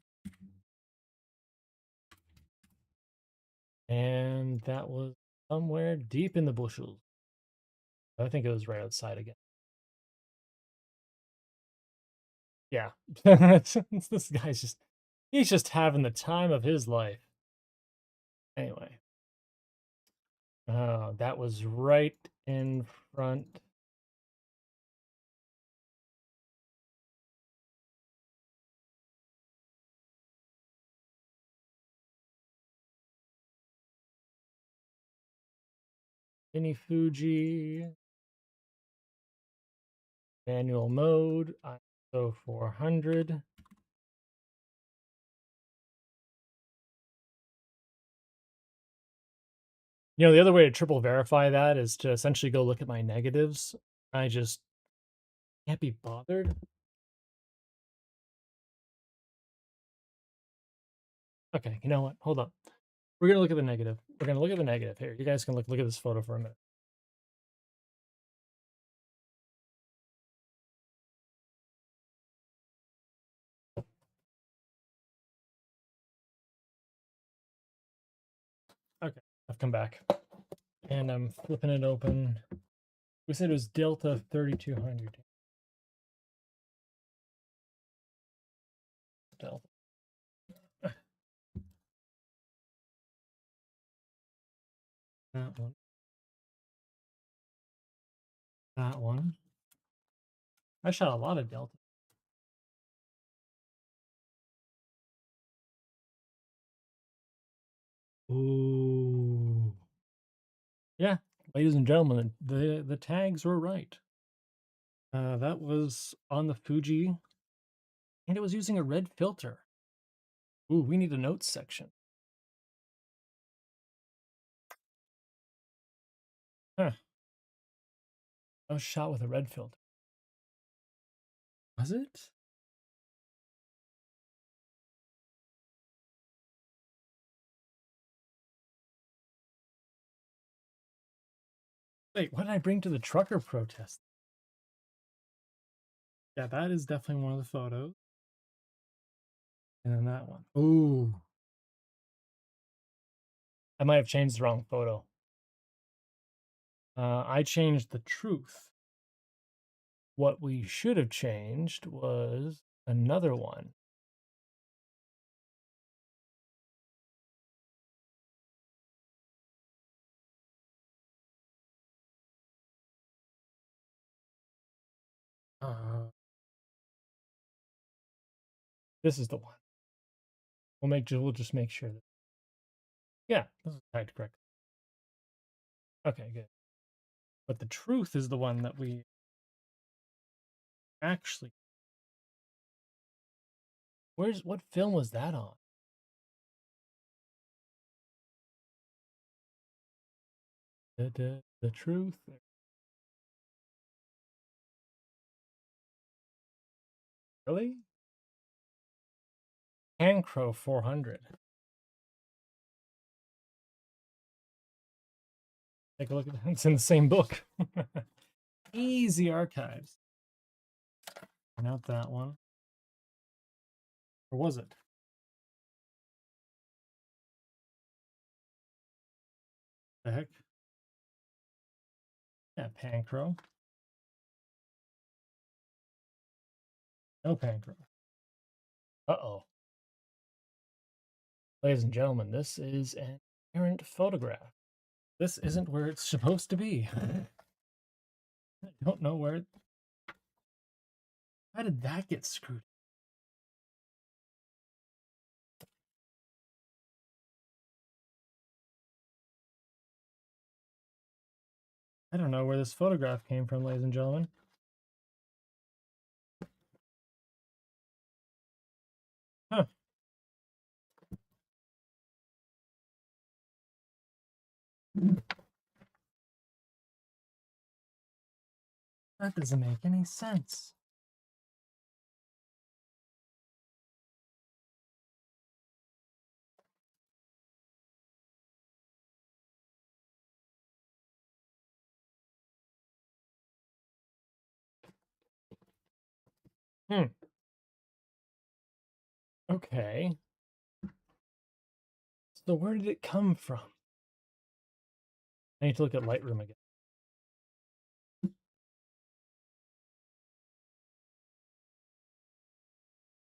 And that was somewhere deep in the bushels. I think it was right outside again. Yeah. This guy's he's just having the time of his life. Anyway. That was right in front. Mini Fuji, manual mode, ISO 400. You know, the other way to triple verify that is to essentially go look at my negatives. I just can't be bothered. Okay, you know what? Hold on. We're gonna look at the negative. We're gonna look at the negative here. You guys can look at this photo for a minute. Okay, I've come back and I'm flipping it open. We said it was Delta 3200. Delta. That one. That one. I shot a lot of Delta. Ooh. Yeah, ladies and gentlemen, the tags were right. That was on the Fuji, and it was using a red filter. Ooh, we need a notes section. Huh. I was shot with a red filter. Was it? Wait, what did I bring to the trucker protest? Yeah, that is definitely one of the photos. And then that one. Ooh. I might have changed the wrong photo. I changed the truth. What we should have changed was another one. This is the one. We'll just make sure that, yeah, this is tagged correct. Okay, good. But the truth is the one that we actually. What film was that on? The truth. Really? Crow 400. Take a look at it. It's in the same book. Easy archives. Not that one. Or was it? The heck? Yeah, Pancro. No Pancro. Uh-oh. Ladies and gentlemen, this is an errant photograph. This isn't where it's supposed to be. I don't know where. How did that get screwed? I don't know where this photograph came from, ladies and gentlemen. Huh. That doesn't make any sense. Hmm. Okay. So where did it come from? I need to look at Lightroom again.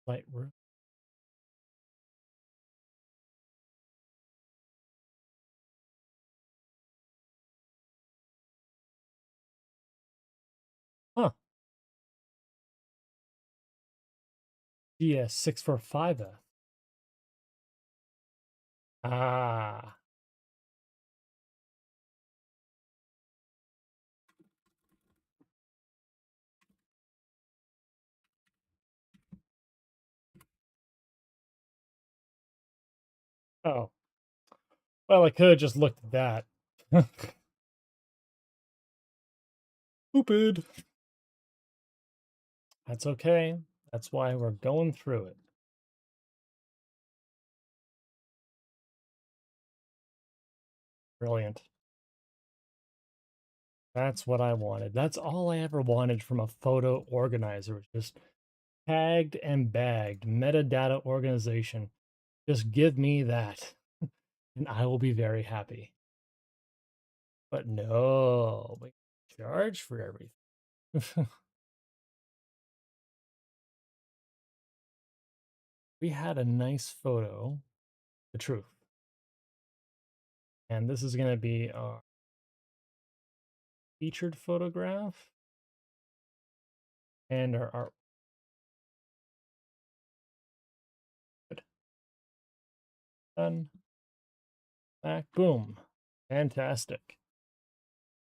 Lightroom. Huh. DS645F. Ah. Oh, well, I could have just looked at that. Stupid. That's okay. That's why we're going through it. Brilliant. That's what I wanted. That's all I ever wanted from a photo organizer, was just tagged and bagged metadata organization. Just give me that, and I will be very happy. But no, we charge for everything. We had a nice photo, the truth, and this is going to be our featured photograph and our art. Done. Back. Boom. Fantastic.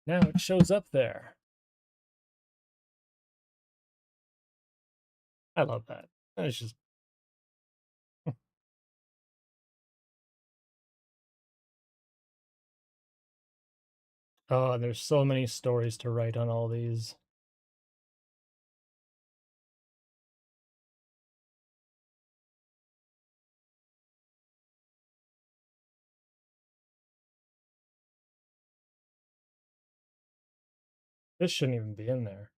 Now it shows up there. I love that. It's just, oh, there's so many stories to write on all these. This shouldn't even be in there.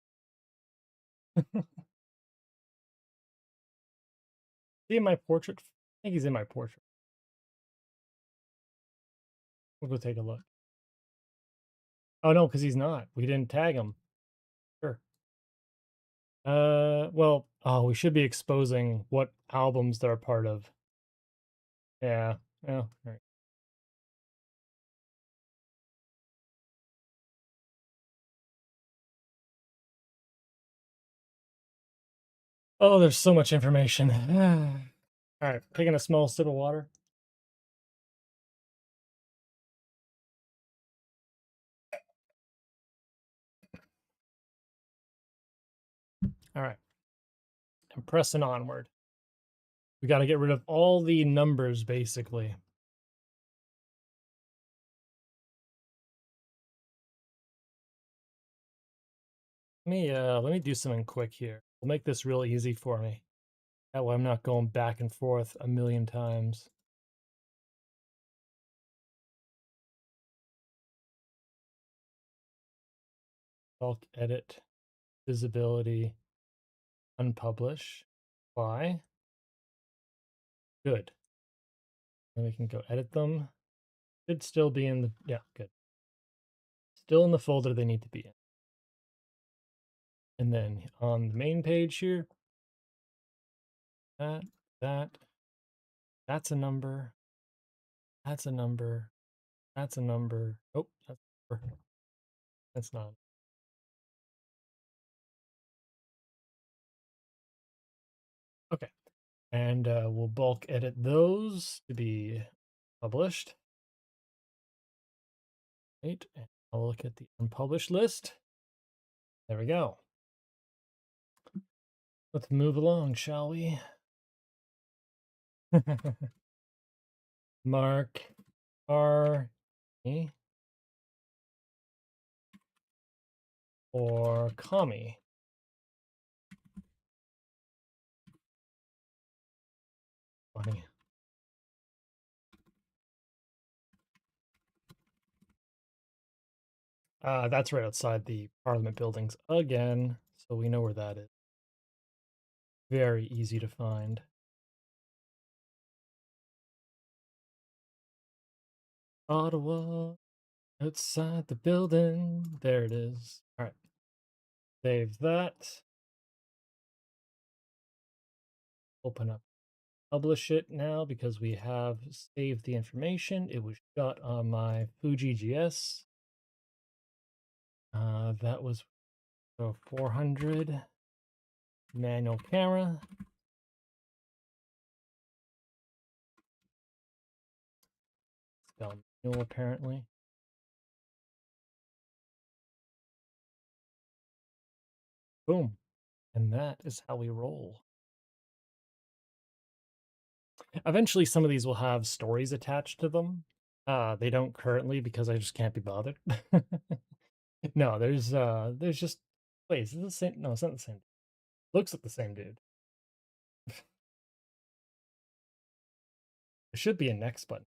Is he in my portrait? I think he's in my portrait. We'll go take a look. Oh no, because he's not. We didn't tag him. Sure. Well, oh, we should be exposing what albums they're a part of. Yeah. Yeah. All right. Oh, there's so much information. All right, taking a small sip of water. All right, I'm pressing onward. We got to get rid of all the numbers, basically. Let me do something quick here. We'll make this real easy for me. That way I'm not going back and forth a million times. Bulk edit, visibility, unpublish. Why? Good. Then we can go edit them. Should still be in the, yeah, good. Still in the folder they need to be in. And then on the main page here, that, that, that's a number, that's a number, that's a number. Oh, that's not. Okay. And we'll bulk edit those to be published. Right. And I'll look at the unpublished list. There we go. Let's move along, shall we? Mark R or Kami. Funny. That's right outside the Parliament buildings again, so we know where that is. Very easy to find. Ottawa, outside the building. There it is. All right. Save that. Open up. Publish it now because we have saved the information. It was shot on my Fuji GS. That was 400 manual camera. Spell manual apparently. Boom. And that is how we roll. Eventually, some of these will have stories attached to them. They don't currently because I just can't be bothered. No, there's just wait, is it the same? No, it's not the same. Looks like the same dude. There should be a next button.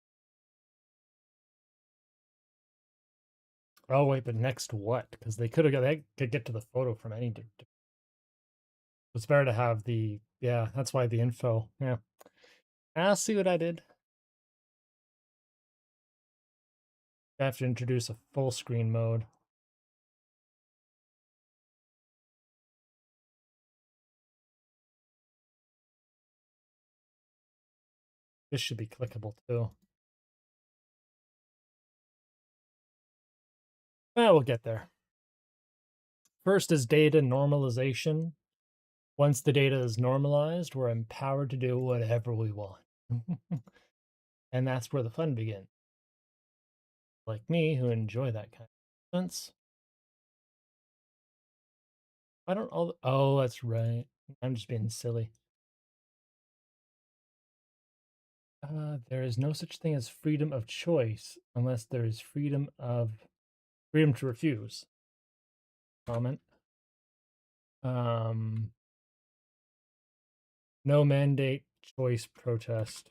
Oh wait, but next what? Because they could get to the photo from any. It's better to have the yeah. That's why the info. Yeah, I'll see what I did. I have to introduce a full screen mode. This should be clickable too. Well, we'll get there. First is data normalization. Once the data is normalized, we're empowered to do whatever we want. And that's where the fun begins. Like me, who enjoy that kind of sense. I don't all. Oh, that's right. I'm just being silly. There is no such thing as freedom of choice unless there is freedom to refuse. Comment. Um, no mandate, choice, protest.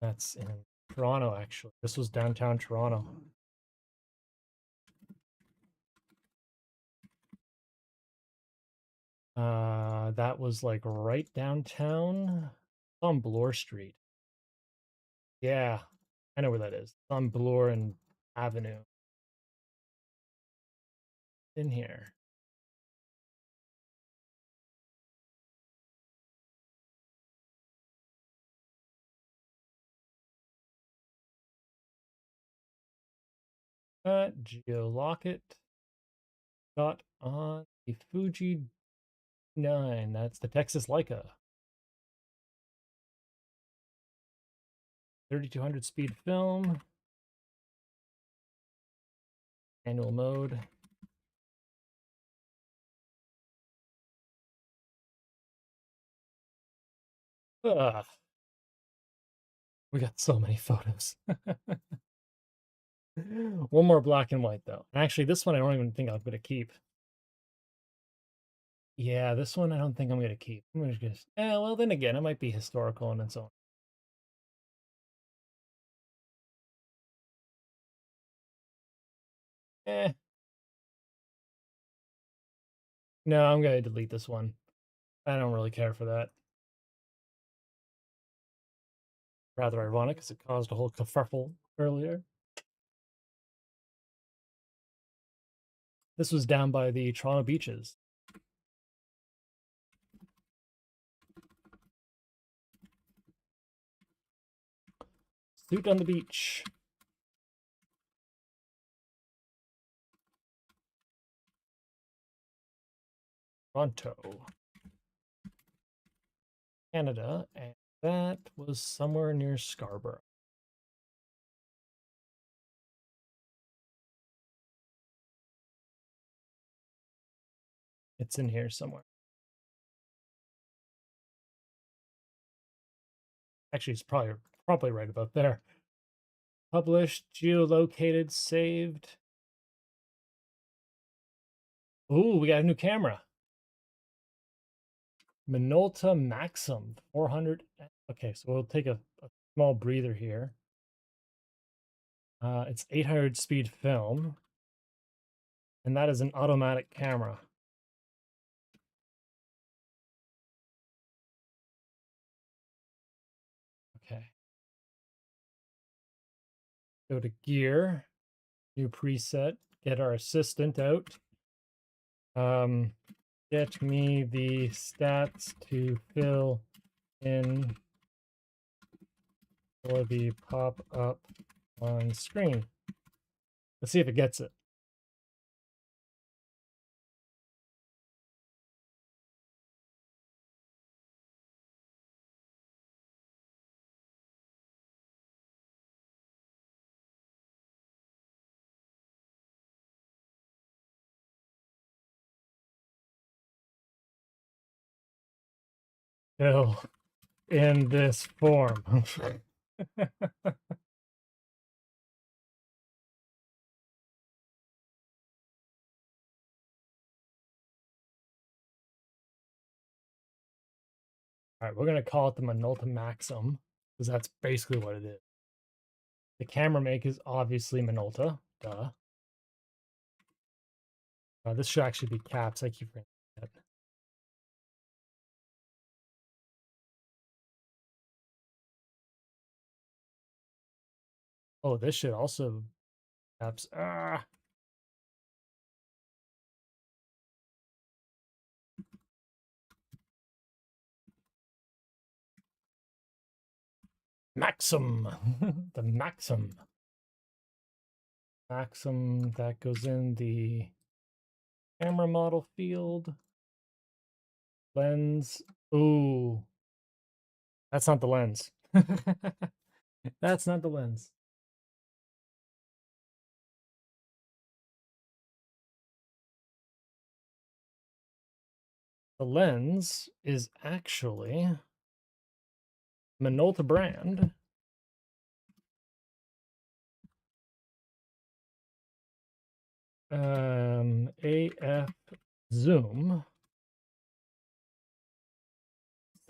That's in Toronto, actually. This was downtown Toronto. That was like right downtown on Bloor Street. Yeah, I know where that is. It's on Bloor and Avenue. In here. Geolock it. Got on the Fuji 9. That's the Texas Leica. 3200 speed film. Manual mode. Ugh. We got so many photos. One more black and white though. And actually, this one I don't even think I'm gonna keep. Yeah, this one I don't think I'm gonna keep. I'm just yeah. Well, then again, it might be historical and so on. Eh, no, I'm gonna delete this one. I don't really care for that. Rather ironic because it caused a whole kerfuffle earlier. This was down by the Toronto beaches. Suit on the beach. Toronto, Canada, and that was somewhere near Scarborough. It's in here somewhere. Actually, it's probably right about there. Published, geolocated, saved. Ooh, we got a new camera. Minolta Maxim 400. Okay, so we'll take a small breather here. It's 800 speed film, and that is an automatic camera. Okay. Go to gear, new preset, get our assistant out. Get me the stats to fill in for the pop up on screen. Let's see if it gets it. still in this form. All right, we're gonna call it the Minolta Maxim because that's basically what it is. The camera make is obviously Minolta, duh. This should actually be caps. I keep forgetting that. Oh, this should also caps. Ah, Maxim, the Maxim. Maxim that goes in the camera model field. Lens. Ooh, that's not the lens. That's not the lens. The lens is actually Minolta brand. AF zoom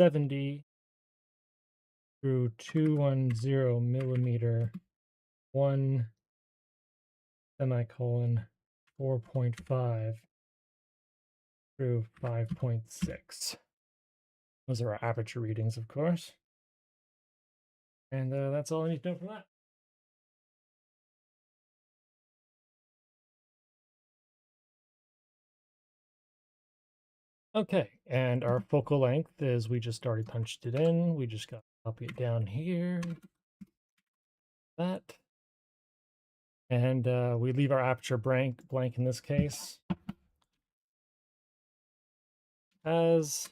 70 through 210 millimeter 1 semicolon 4.5 through 5.6. Those are our aperture readings, of course. And that's all I need to know from that. Okay, and our focal length is we just already punched it in. We just got to copy it down here. That. And we leave our aperture blank in this case. As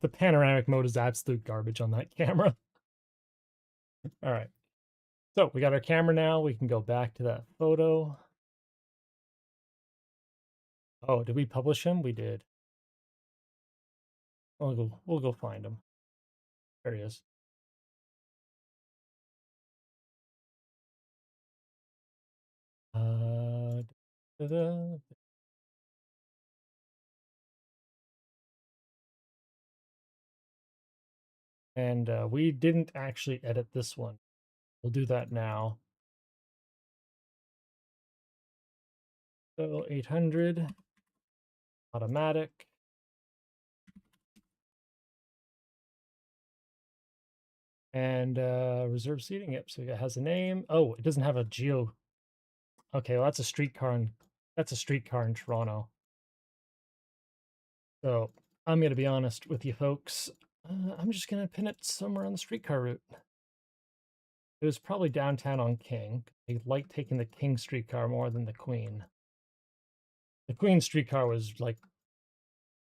the panoramic mode is absolute garbage on that camera. All right. So we got our camera now. We can go back to that photo. Oh, did we publish him? We did. We'll go find him. There he is. Da-da. And we didn't actually edit this one. We'll do that now. So 800 automatic. And reserve seating. Yep. So it has a name. Oh, it doesn't have a geo. Okay, well that's a streetcar in Toronto. So I'm gonna be honest with you folks. I'm just gonna pin it somewhere on the streetcar route. It was probably downtown on King. I like taking the King streetcar more than the Queen. The Queen streetcar was like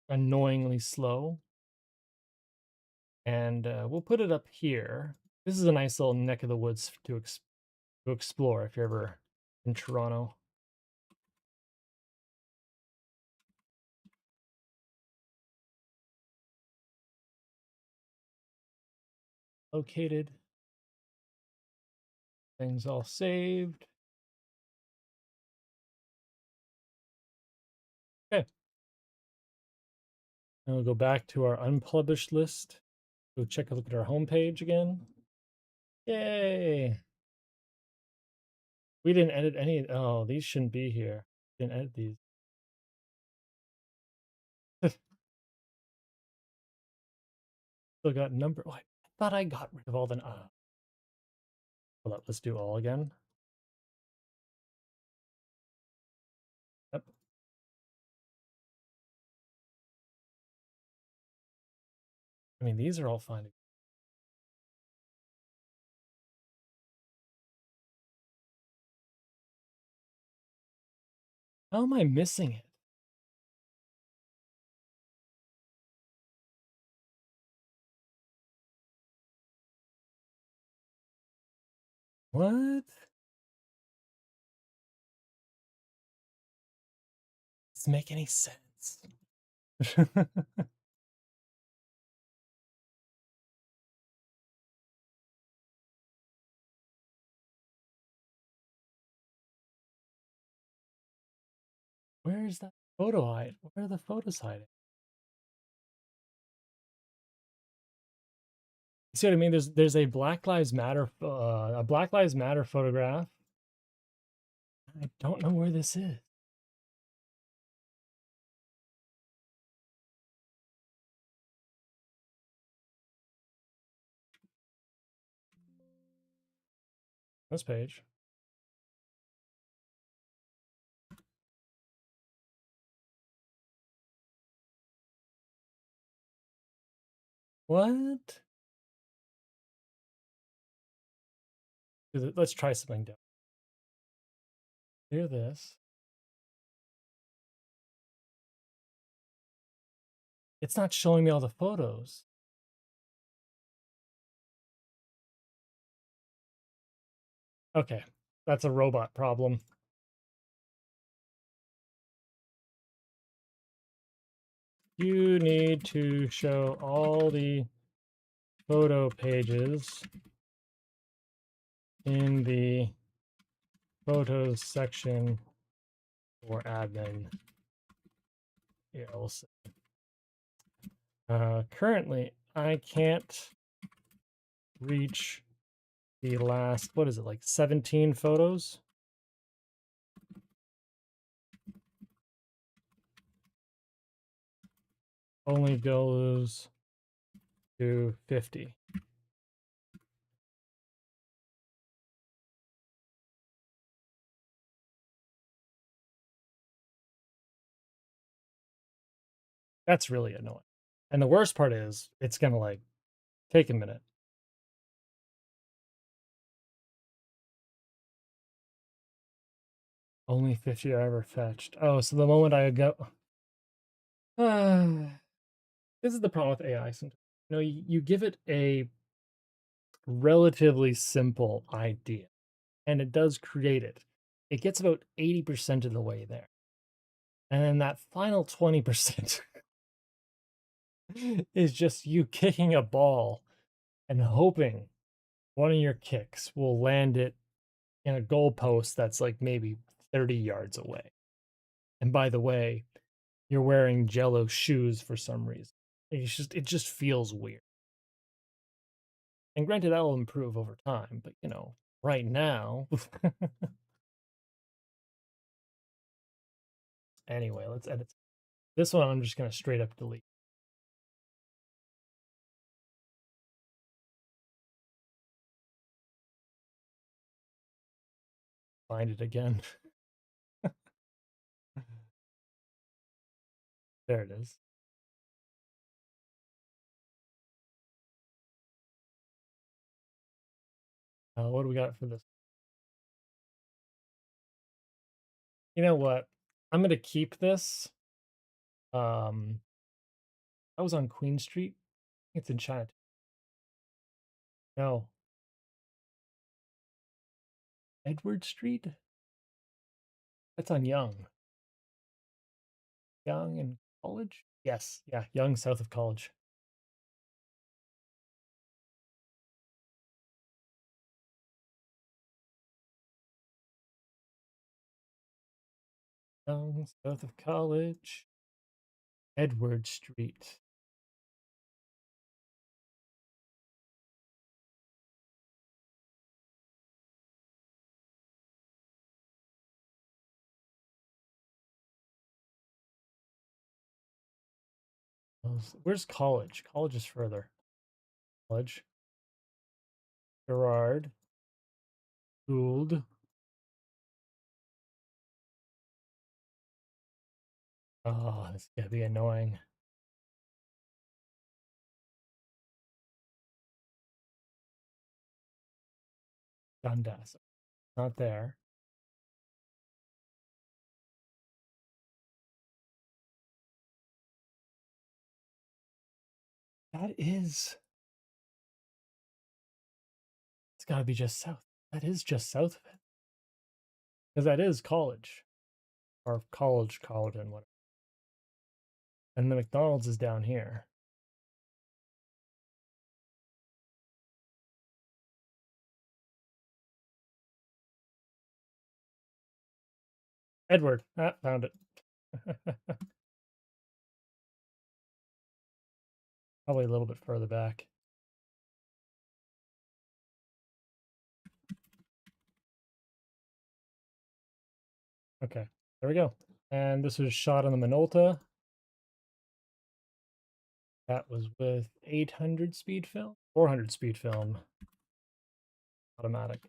annoyingly slow. And we'll put it up here. This is a nice little neck of the woods to explore if you're ever in Toronto. Located. Things all saved. Okay. Now we'll go back to our unpublished list. Go check a look at our homepage again. Yay! We didn't edit any. Oh, these shouldn't be here. Didn't edit these. Still got number. Oh, I thought I got rid of all the. Hold up. Let's do all again. Yep. I mean, these are all fine. How am I missing it? What? Does it make any sense? Where is that photo hide? Where are the photos hiding? You see what I mean? There's a Black Lives Matter photograph. I don't know where this is. This page. What? Let's try something different. Hear this. It's not showing me all the photos. Okay, that's a robot problem. You need to show all the photo pages in the photos section for admin. Yeah, we'll see. Currently, I can't reach the last, what is it, like 17 photos? Only goes to 50. That's really annoying. And the worst part is, it's gonna like take a minute. Only 50 are ever fetched. Oh, so the moment I go, this is the problem with AI. Sometimes, you give it a relatively simple idea, and it does create it. It gets about 80% of the way there, and then that final 20% is just you kicking a ball and hoping one of your kicks will land it in a goalpost that's like maybe 30 yards away. And by the way, you're wearing Jello shoes for some reason. It just feels weird. And granted, that will improve over time, but right now. Anyway, let's edit this one. I'm just gonna straight up delete. Find it again. There it is. What do we got for this? You know what? I'm gonna keep this. Um, I was on Queen Street. It's in China. No, Edward Street. That's on Young. Young and College. Yes, yeah, Young south of College. Young south of College. Edward Street. Where's College? College is further. College. Gerard. Gould. Oh, this is gonna be annoying. Dundas. Not there. That is. It's gotta be just south. That is just south of it. Because that is college. Or college, and whatever. And the McDonald's is down here. Edward. Ah, found it. Probably a little bit further back. Okay, there we go. And this was shot on the Minolta. That was with 800 speed film, 400 speed film, automatic.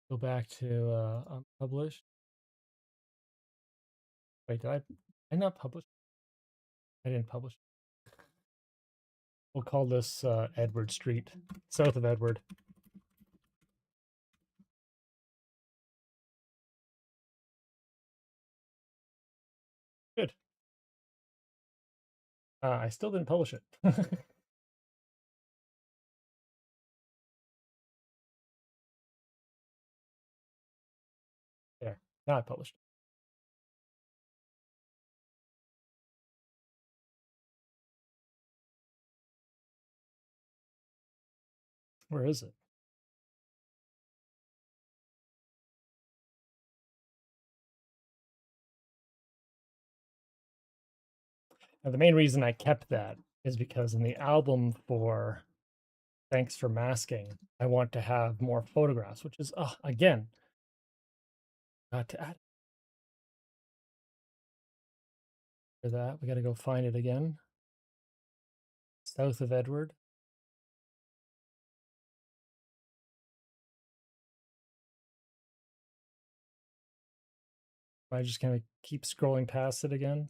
Go back to unpublished. Wait, did I not publish? I didn't publish. We'll call this Edward Street, south of Edward. Good. I still didn't publish it. There. Now I published it. Where is it? Now, the main reason I kept that is because in the album for Thanks for Masking, I want to have more photographs, which is, again, got to add for that. We got to go find it again. South of Edward. Am I just going to keep scrolling past it again?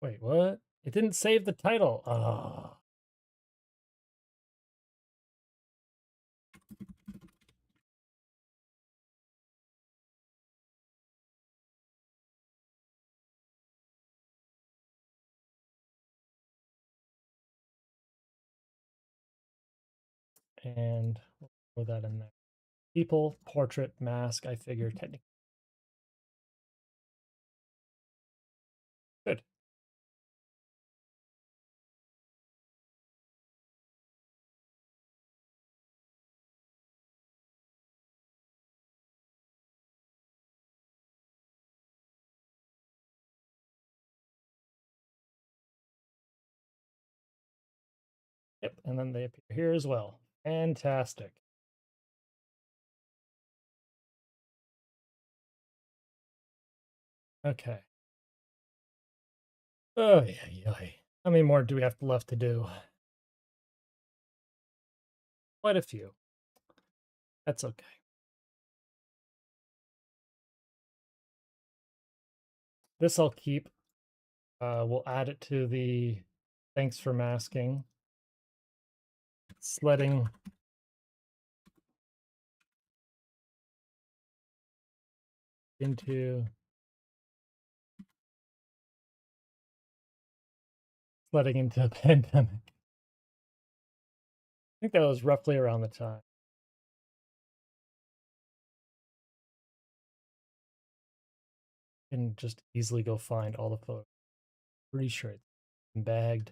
Wait, what? It didn't save the title. Oh. And we'll throw that in there. People, portrait, mask, I figure technically. Good. Yep, and then they appear here as well. Fantastic. Okay. Oh, yeah. How many more do we have left to do? Quite a few. That's okay. This I'll keep. We'll add it to the thanks for masking. Sledding. Into sledding into a pandemic. I think that was roughly around the time. Can just easily go find all the photos. Pretty sure it's bagged.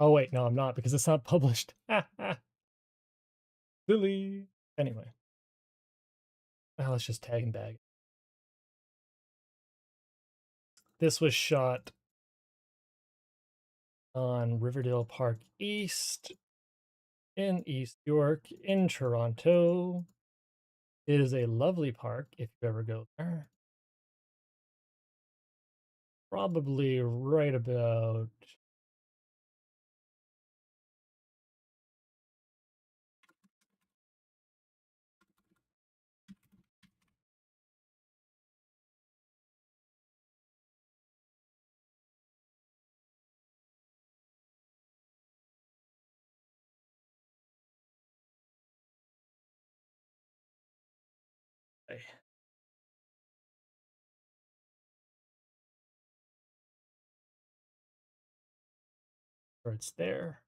Oh wait, no, I'm not because it's not published. Silly. Anyway, let's just tag and bag. This was shot on Riverdale Park East in East York in Toronto. It is a lovely park if you ever go there. Probably right about Okay. Or it's there.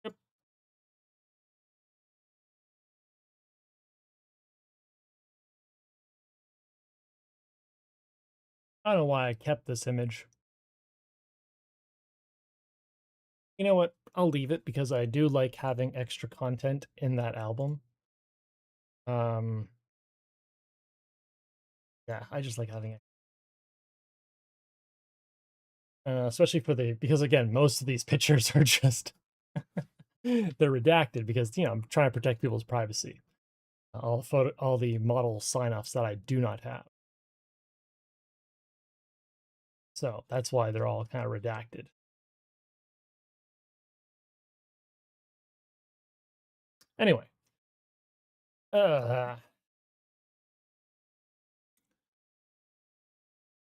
Yep. I don't know why I kept this image. You know what? I'll leave it because I do like having extra content in that album. Um, yeah, I just like having it, especially for the because again, most of these pictures are just they're redacted because I'm trying to protect people's privacy. All the model sign-offs that I do not have, so that's why they're all kind of redacted. Anyway, uh,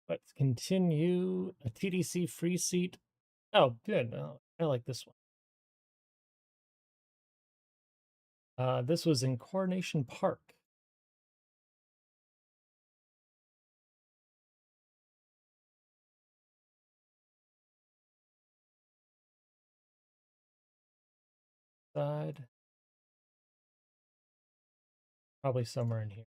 let's continue. A TDC free seat. Oh, good. Oh, I like this one. This was in Coronation Park. Side, probably somewhere in here.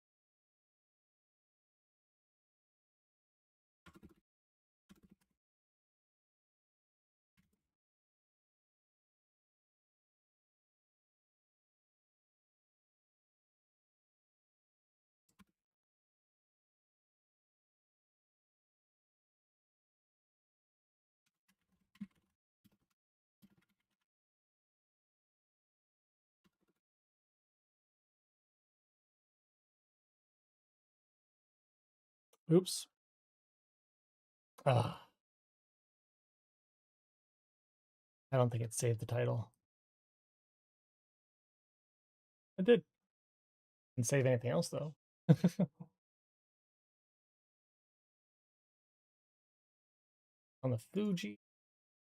Oops. Ah, I don't think it saved the title. It did. Didn't save anything else though. On the Fuji,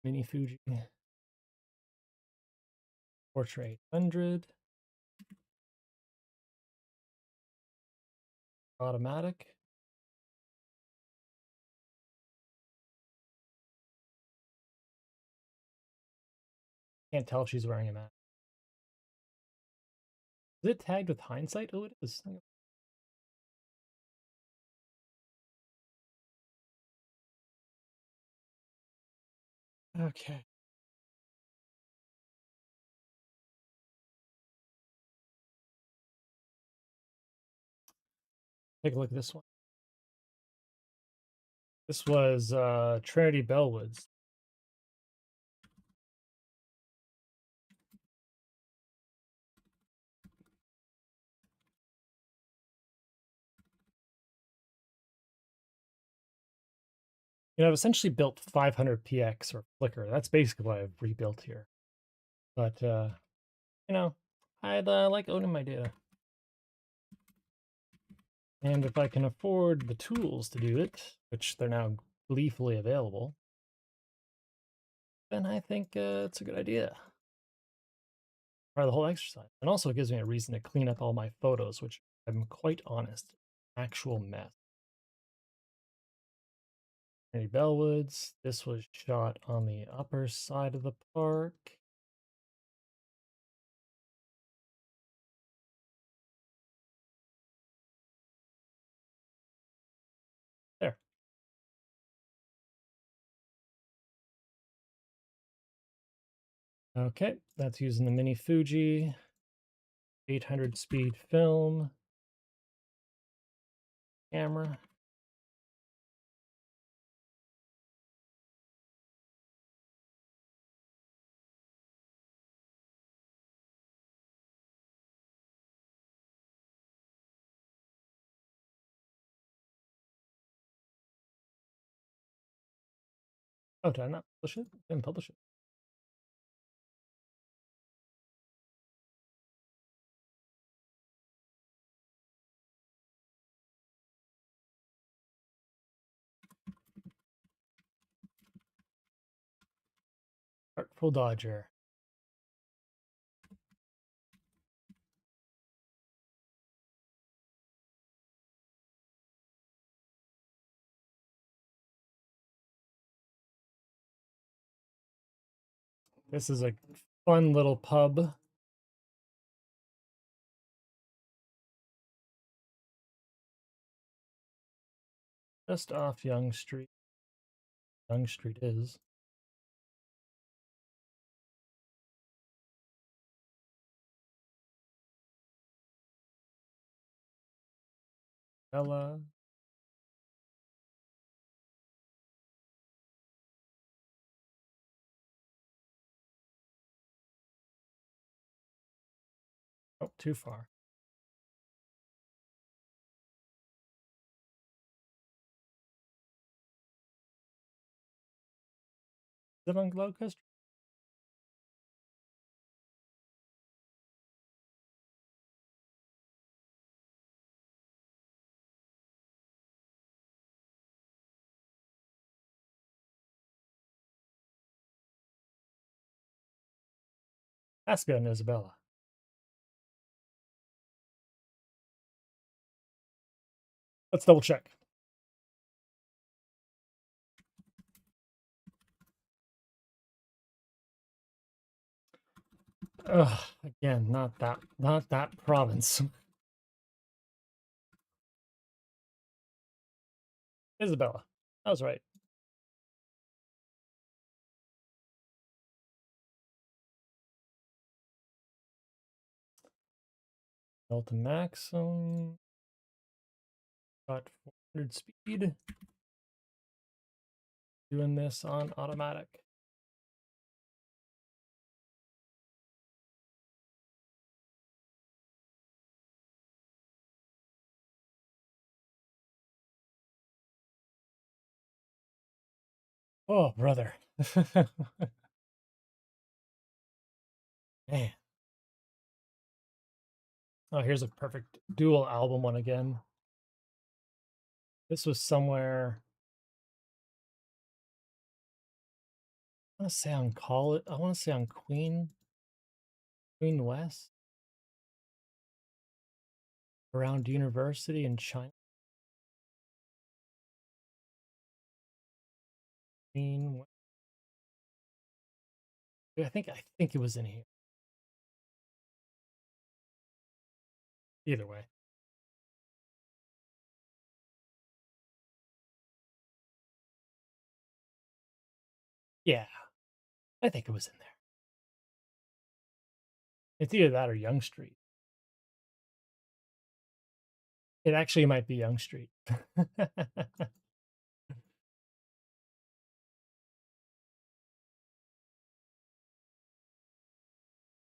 mini Fuji, Portrait 100, automatic. Can't tell if she's wearing a mask. Is it tagged with hindsight? Oh, it is. Okay. Take a look at this one. This was Trinity Bellwoods. I've essentially built 500 PX or Flickr. That's basically what I've rebuilt here. But I'd like owning my data. And if I can afford the tools to do it, which they're now gleefully available, then I think it's a good idea. Try the whole exercise. And also it gives me a reason to clean up all my photos, which I'm quite honest, actual mess. Mary Bellwoods. This was shot on the upper side of the park. There. Okay, that's using the mini Fuji 800 speed film camera. Oh, did I not publish it? I didn't publish it. Artful Dodger. This is a fun little pub. Just off Young Street. Young Street is. Bella. Oh, too far. Is it on Locust? Has to be on Isabella. Let's double check. Ugh, again, not that province. Isabella. I was right. Delta Maxim. Got 400 speed. Doing this on automatic. Oh, brother. Man. Oh, here's a perfect dual album one again. This was somewhere. I want to say on Call. I want to say on Queen West, around University in China. Queen. I think it was in here. Either way. Yeah, I think it was in there. It's either that or Young Street. It actually might be Young Street.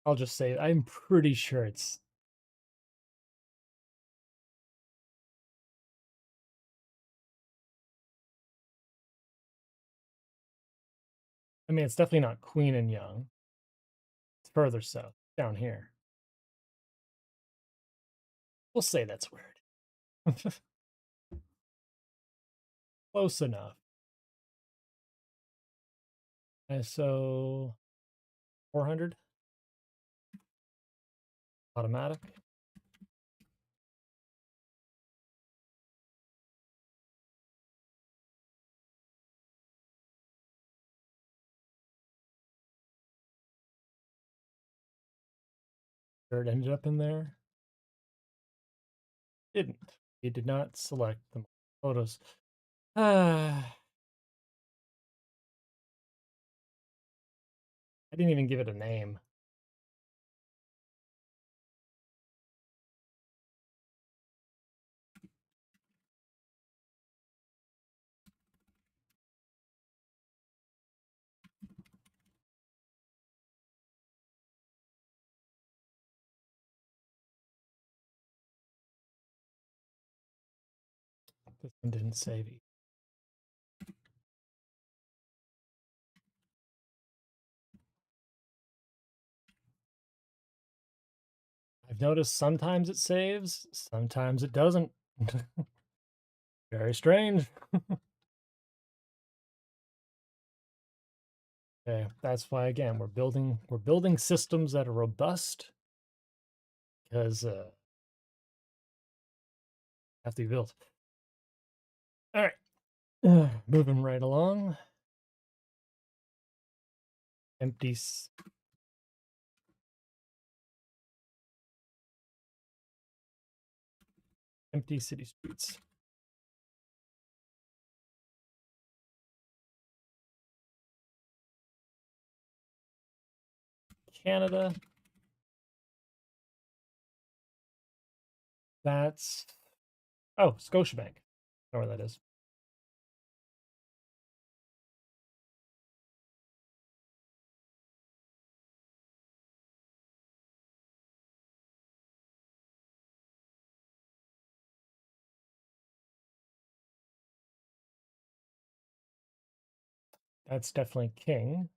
I'll just say I'm pretty sure it's. I mean, it's definitely not Queen and Young. It's further south, down here. We'll say that's weird. Close enough. ISO 400 automatic. Sure, it ended up in there. Didn't. He did not select the photos. I didn't even give it a name. This one didn't save you. I've noticed sometimes it saves, sometimes it doesn't. Very strange. Okay, that's why again we're building systems that are robust because have to be built. All right, moving right along. Empty empty city streets. Canada. That's Scotiabank. I know where that is. That's definitely King.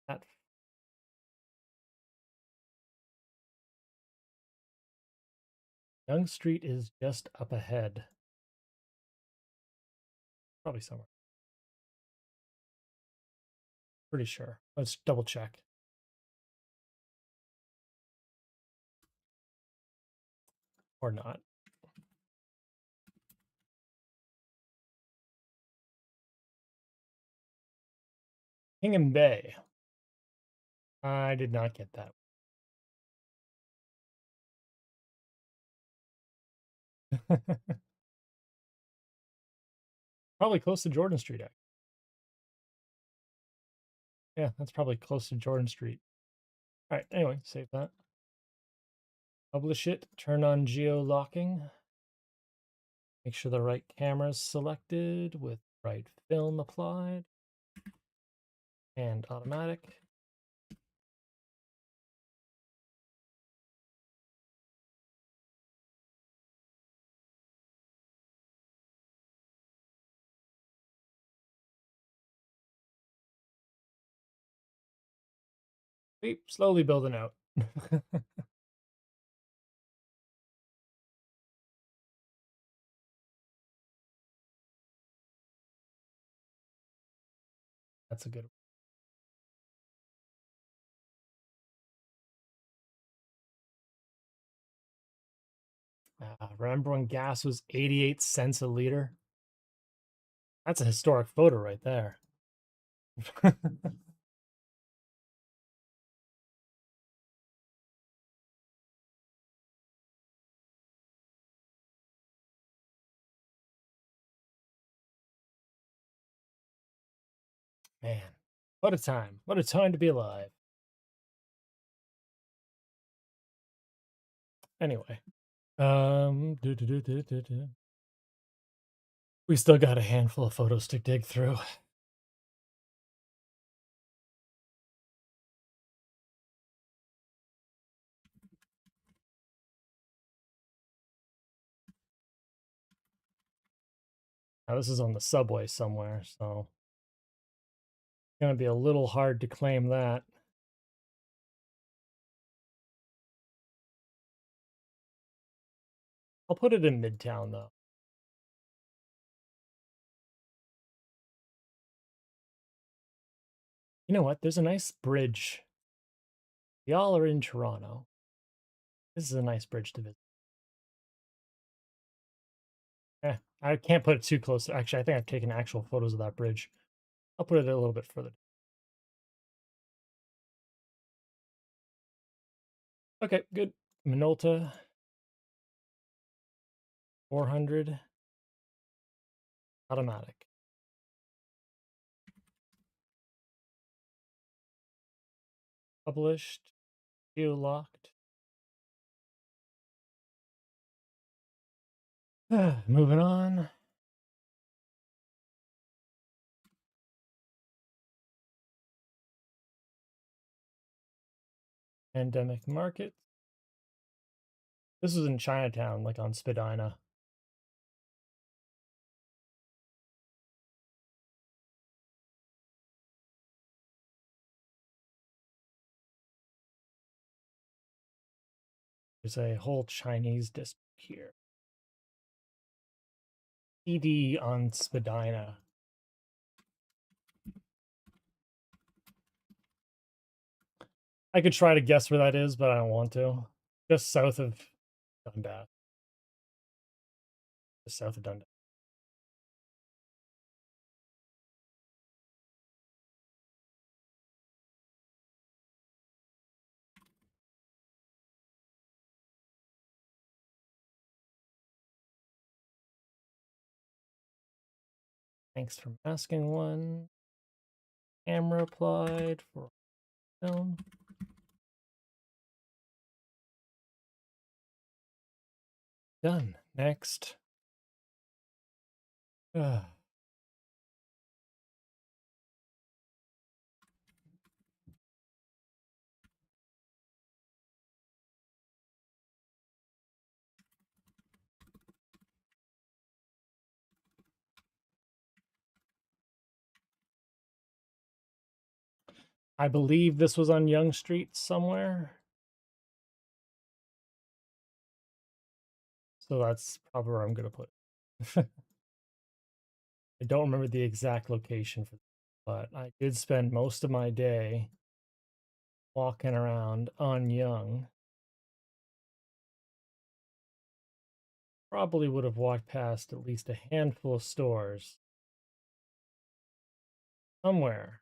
That Young Street is just up ahead. Probably somewhere. Pretty sure. Let's double check. Or not. Hingham Bay. I did not get that. Probably close to Jordan Street. Yeah, that's probably close to Jordan Street. All right, anyway, save that. Publish it, turn on geo-locking. Make sure the right camera is selected with right film applied. And automatic. Keep slowly building out. That's a good one. Remember when gas was 88 cents a liter? That's a historic photo right there. Man, what a time. What a time to be alive. Anyway, we still got a handful of photos to dig through. Now, this is on the subway somewhere, so it's going to be a little hard to claim that. I'll put it in Midtown, though. You know what? There's a nice bridge. Y'all are in Toronto. This is a nice bridge to visit. I can't put it too close. Actually, I think I've taken actual photos of that bridge. I'll put it a little bit further. Okay, good. Minolta. 400. Automatic. Published. Geo-locked. Moving on. Pandemic market. This was in Chinatown, like on Spadina. There's a whole Chinese district here. ED on Spadina. I could try to guess where that is, but I don't want to. Just south of Dundas. Just south of Dundas. Thanks for asking one. Camera applied for film. Done. Next. I believe this was on Young Street somewhere. So that's probably where I'm going to put it. I don't remember the exact location for this, but I did spend most of my day walking around on Young. Probably would have walked past at least a handful of stores somewhere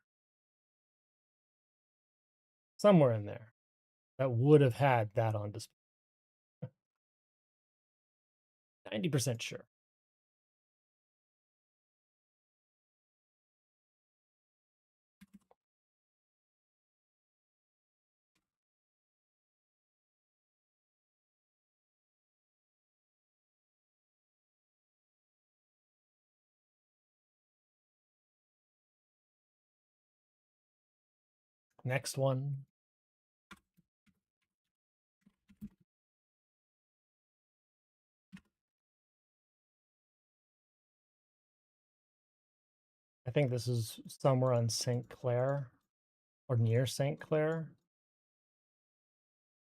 in there that would have had that on display. 90% sure. Next one. I think this is somewhere on St. Clair or near St. Clair.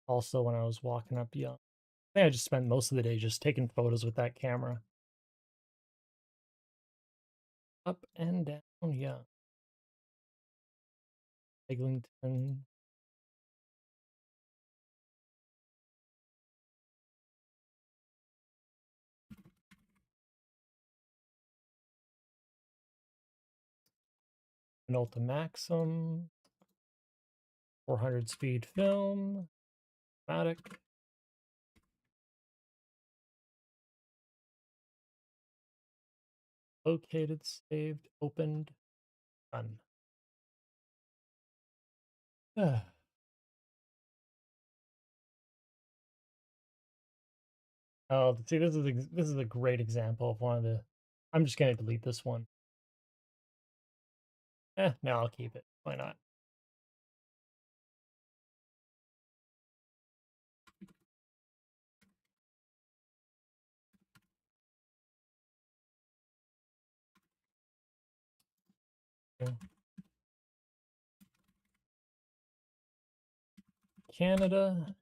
Also, when I was walking up Young, I think I just spent most of the day just taking photos with that camera. Up and down Young. Eglinton. Minolta Maxim. 400 speed film. Matic. Located, saved, opened, done. Oh, see, this is a great example of one of the. I'm just gonna delete this one. No, I'll keep it. Why not? Okay. Canada.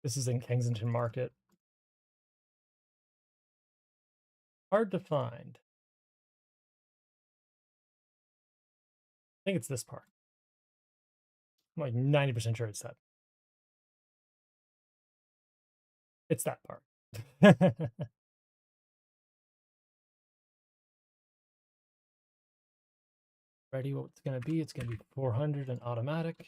This is in Kensington Market. Hard to find. I think it's this part. I'm like 90% sure it's that. It's that part. Ready what it's gonna be? It's gonna be 400 and automatic.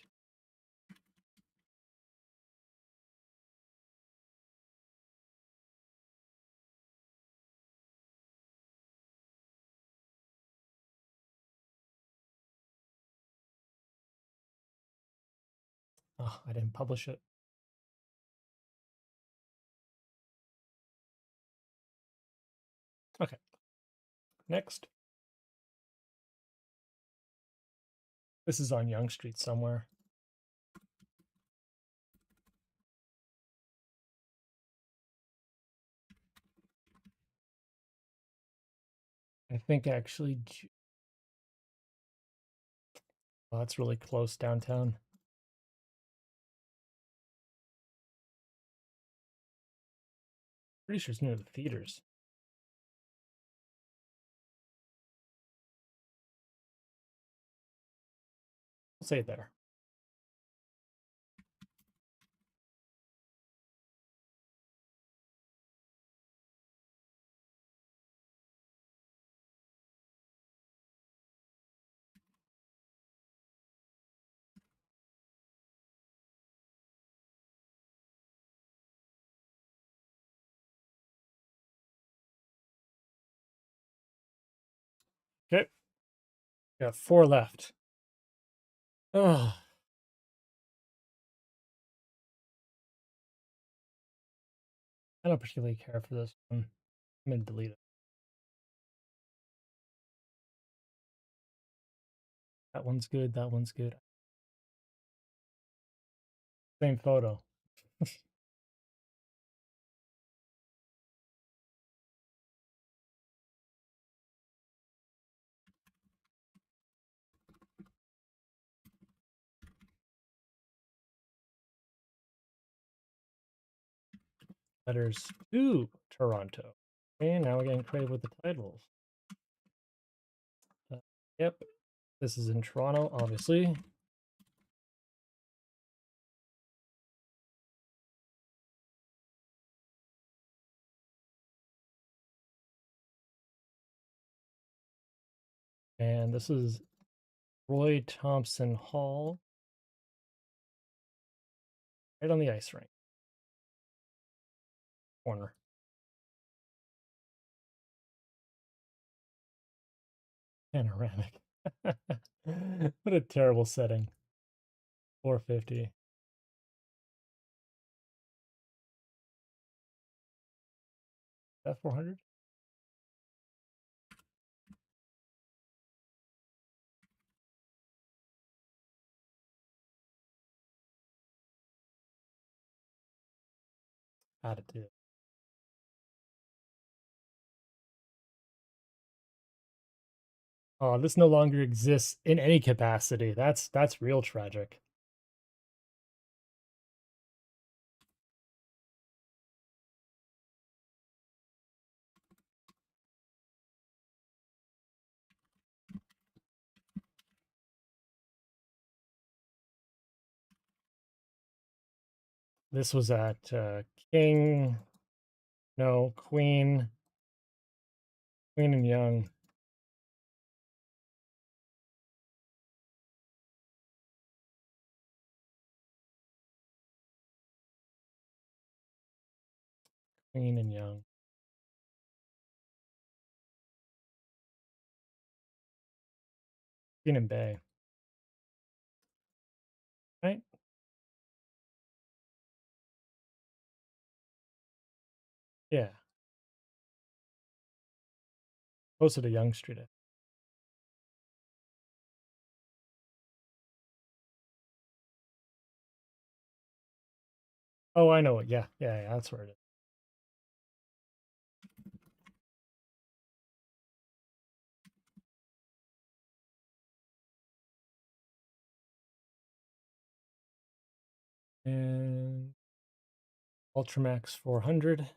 Oh, I didn't publish it. Okay. Next. This is on Young Street somewhere. I think actually, oh, that's really close downtown. Pretty sure it's near the theaters. I'll say it there. Got 4 left. Oh, I don't particularly care for this one. I'm gonna delete it. That one's good. That one's good. Same photo. Letters to Toronto. And now we're getting creative with the titles. Yep, this is in Toronto, obviously. And this is Roy Thompson Hall, right on the ice rink corner. Panoramic. What a terrible setting. 450. Is that 400? Add it to it. Oh, this no longer exists in any capacity. That's real tragic. This was at King, no, Queen and Young. Queen and Young. Queen and Bay. Right? Yeah. Closer to Young Street. Oh, I know it. Yeah, yeah, yeah, that's where it is. And Ultramax 400.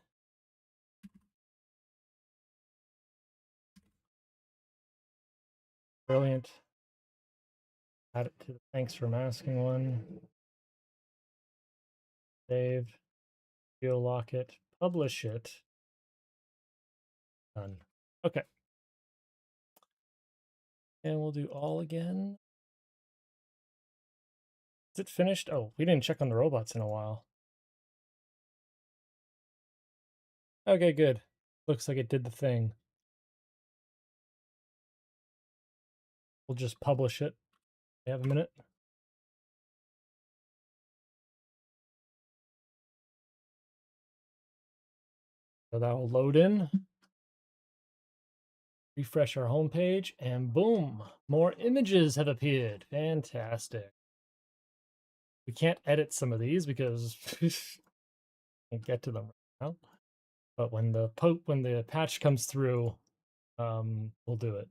Brilliant. Add it to the thanks for masking one. Save. Geolock it. Publish it. Done. Okay. And we'll do all again. Is it finished? Oh, we didn't check on the robots in a while. Okay, good. Looks like it did the thing. We'll just publish it. We have a minute. So that will load in. Refresh our homepage, and boom, more images have appeared. Fantastic. We can't edit some of these because can't get to them right now. But when the patch comes through, we'll do it.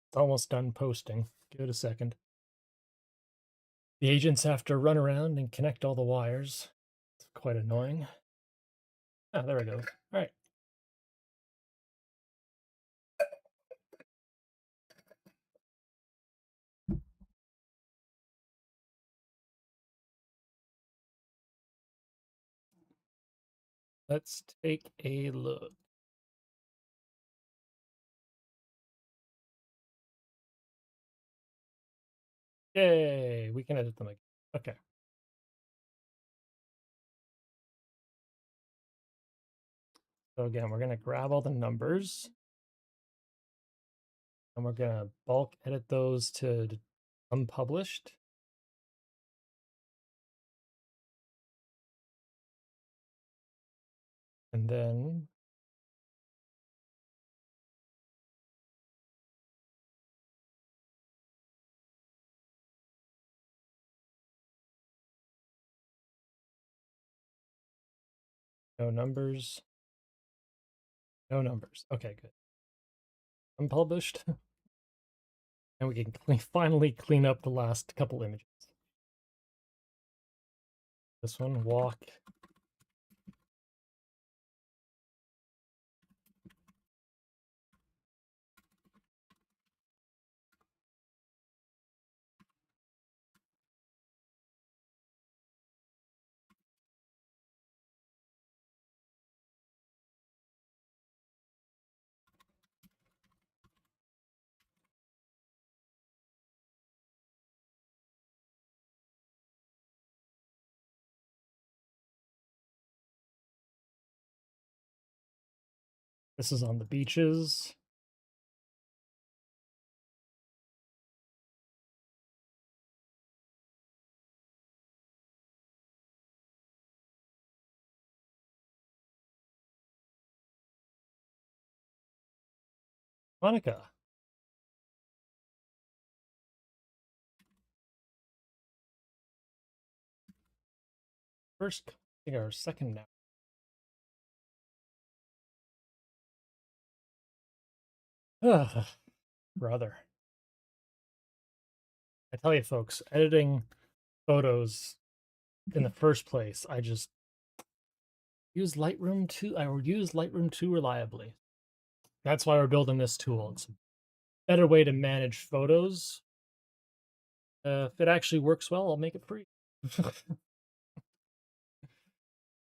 It's almost done posting. Give it a second. The agents have to run around and connect all the wires. It's quite annoying. Ah, there we go. All right. Let's take a look. Yay, we can edit them again. Okay. So again, we're gonna grab all the numbers and we're gonna bulk edit those to unpublished. And then no numbers, no numbers. Okay, good. Unpublished. And we can finally clean up the last couple images. This one, walk. This is on the beaches. Monica. First, I think our second now. Ugh, brother. I tell you, folks, editing photos in the first place, I just use Lightroom 2. I would use Lightroom 2 reliably. That's why we're building this tool. It's a better way to manage photos. If it actually works well, I'll make it free.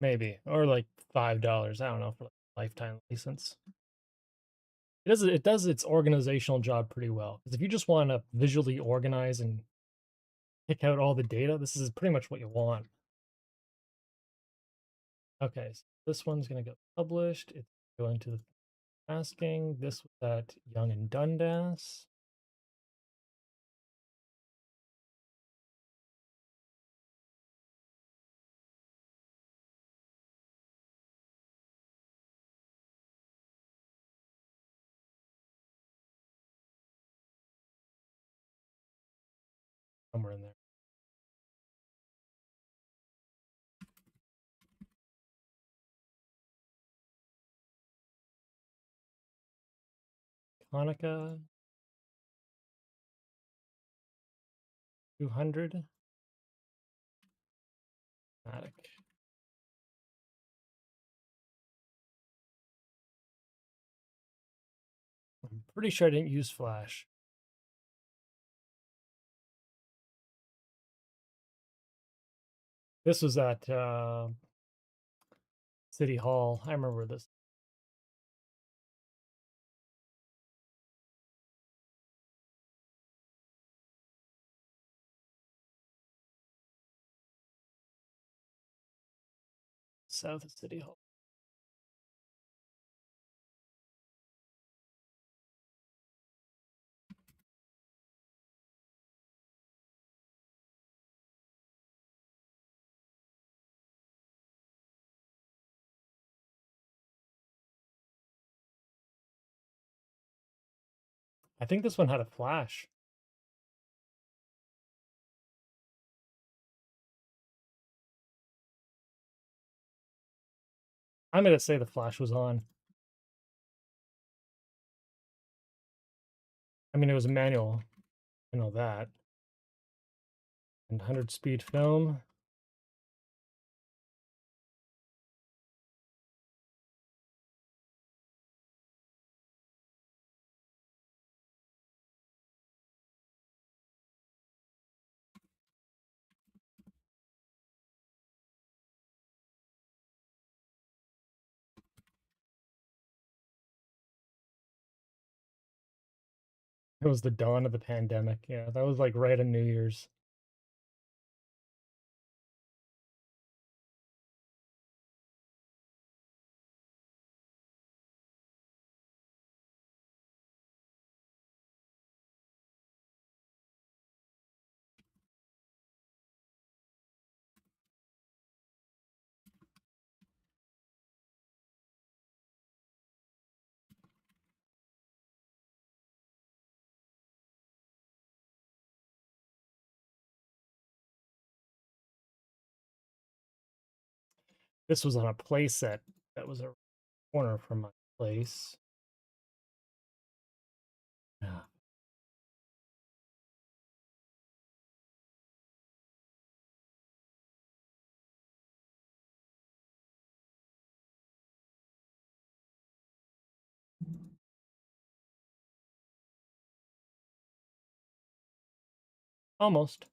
Maybe. Or like $5. I don't know, for like a lifetime license. It does its organizational job pretty well. Because if you just want to visually organize and pick out all the data, this is pretty much what you want. Okay, so this one's gonna go published. It's going to the asking. This was at Young and Dundas. Somewhere in there. Hanukkah 200. Matic. I'm pretty sure I didn't use Flash. This was at City Hall. I remember this. South of City Hall. I think this one had a flash. I'm gonna say the flash was on. I mean, it was a manual. I know that. And 100 speed film. It was the dawn of the pandemic. Yeah, that was like right on New Year's. This was on a playset that was a corner from my place. Yeah, almost.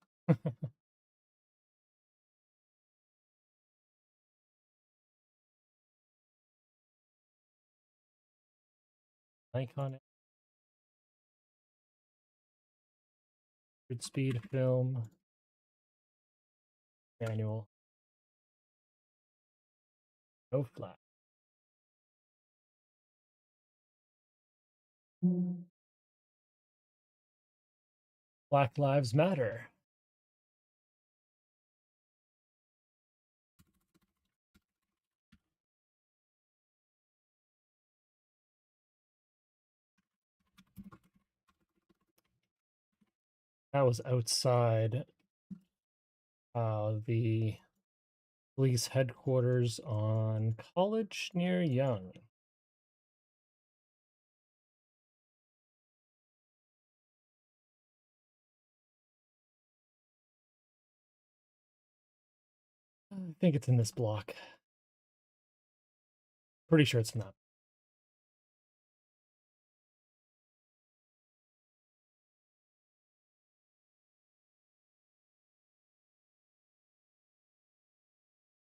Iconic speed film manual. No flash. Black Lives Matter. That was outside the police headquarters on College near Young. I think it's in this block. Pretty sure it's not.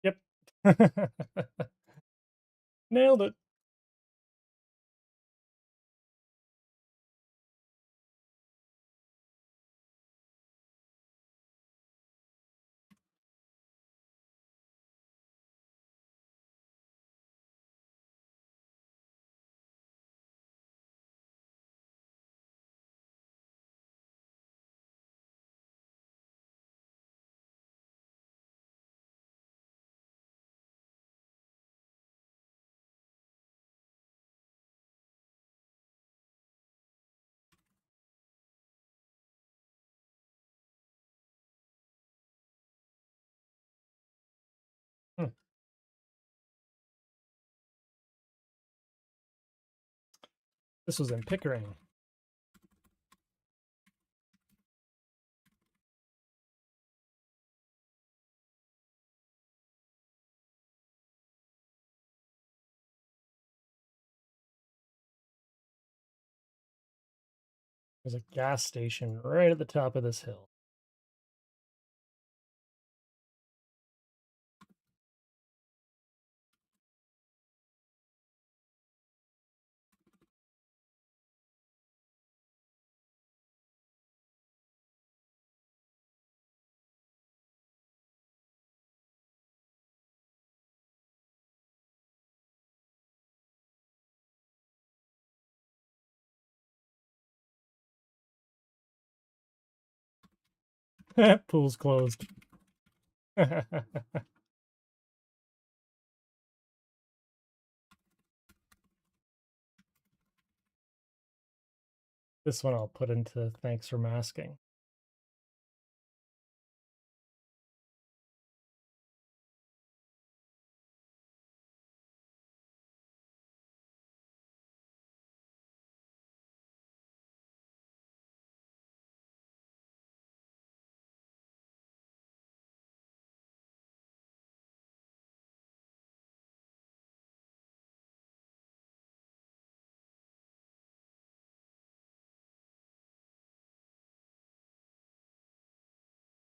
Yep. Nailed it. Hmm. This was in Pickering. There's a gas station right at the top of this hill. Pool's closed. This one I'll put into thanks for masking.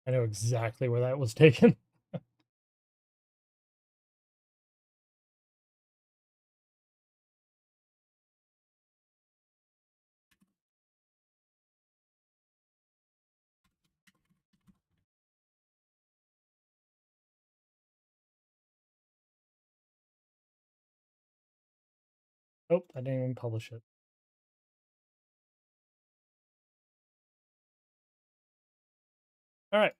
I know exactly where that was taken. Oh, I didn't even publish it. All right.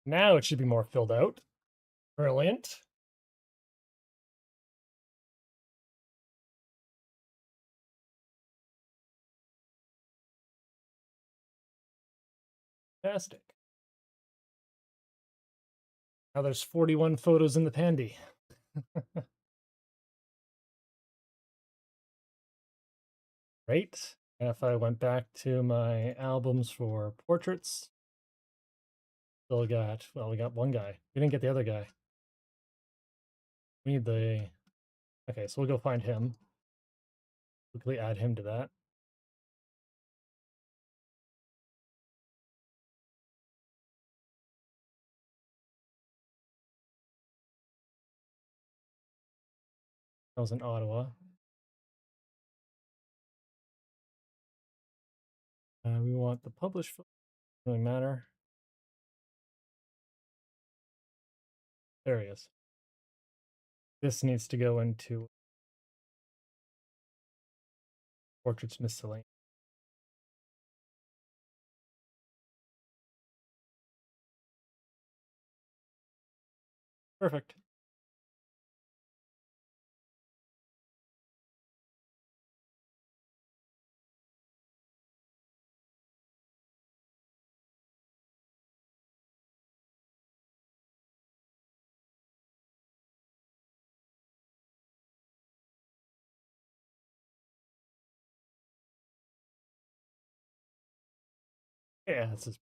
Now it should be more filled out. Brilliant. Fantastic. Now there's 41 photos in the pandy. Great. And if I went back to my albums for portraits, still got, well, we got one guy. We didn't get the other guy. We need the, okay, so we'll go find him. Quickly add him to that. That was in Ottawa. We want the published photo. Doesn't really matter. There he is. This needs to go into portraits miscellaneous. Perfect. Yeah, this is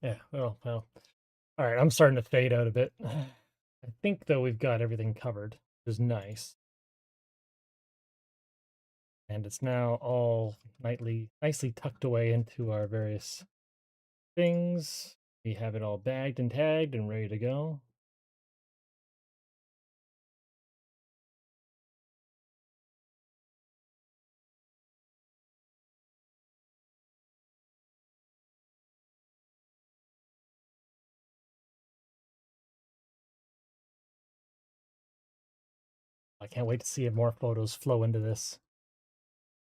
yeah. Well. All right, I'm starting to fade out a bit. I think though we've got everything covered, which is nice. And it's now all nicely tucked away into our various things. We have it all bagged and tagged and ready to go. I can't wait to see if more photos flow into this.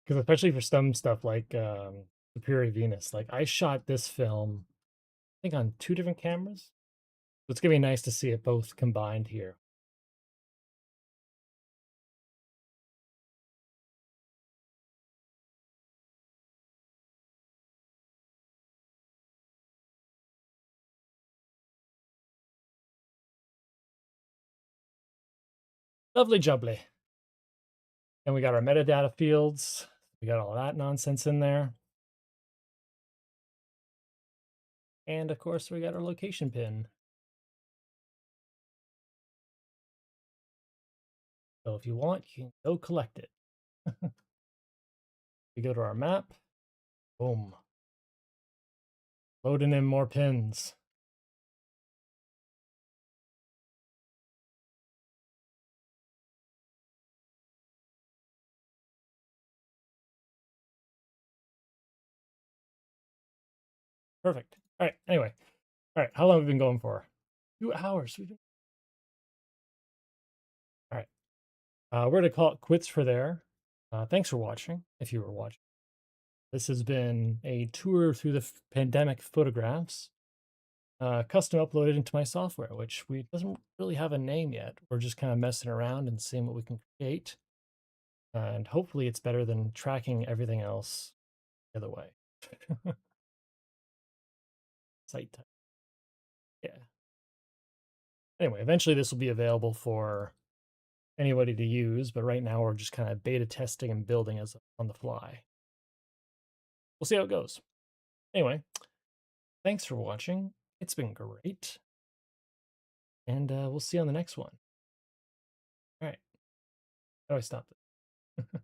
Because especially for some stuff like Superior Venus, like I shot this film, I think on 2 different cameras. So it's gonna be nice to see it both combined here. Lovely jubbly. And we got our metadata fields. We got all that nonsense in there. And of course, we got our location pin. So if you want, you can go collect it. We go to our map. Boom. Loading in more pins. Perfect. All right. Anyway. All right. How long have we been going for? 2 hours. All right. We're going to call it quits for there. Thanks for watching, if you were watching. This has been a tour through the pandemic photographs, custom uploaded into my software, which we doesn't really have a name yet. We're just kind of messing around and seeing what we can create. And hopefully it's better than tracking everything else the other way. Site type. Yeah. Anyway, eventually this will be available for anybody to use, but right now we're just kind of beta testing and building as on the fly. We'll see how it goes. Anyway, thanks for watching. It's been great. And we'll see you on the next one. All right. How do I stop this?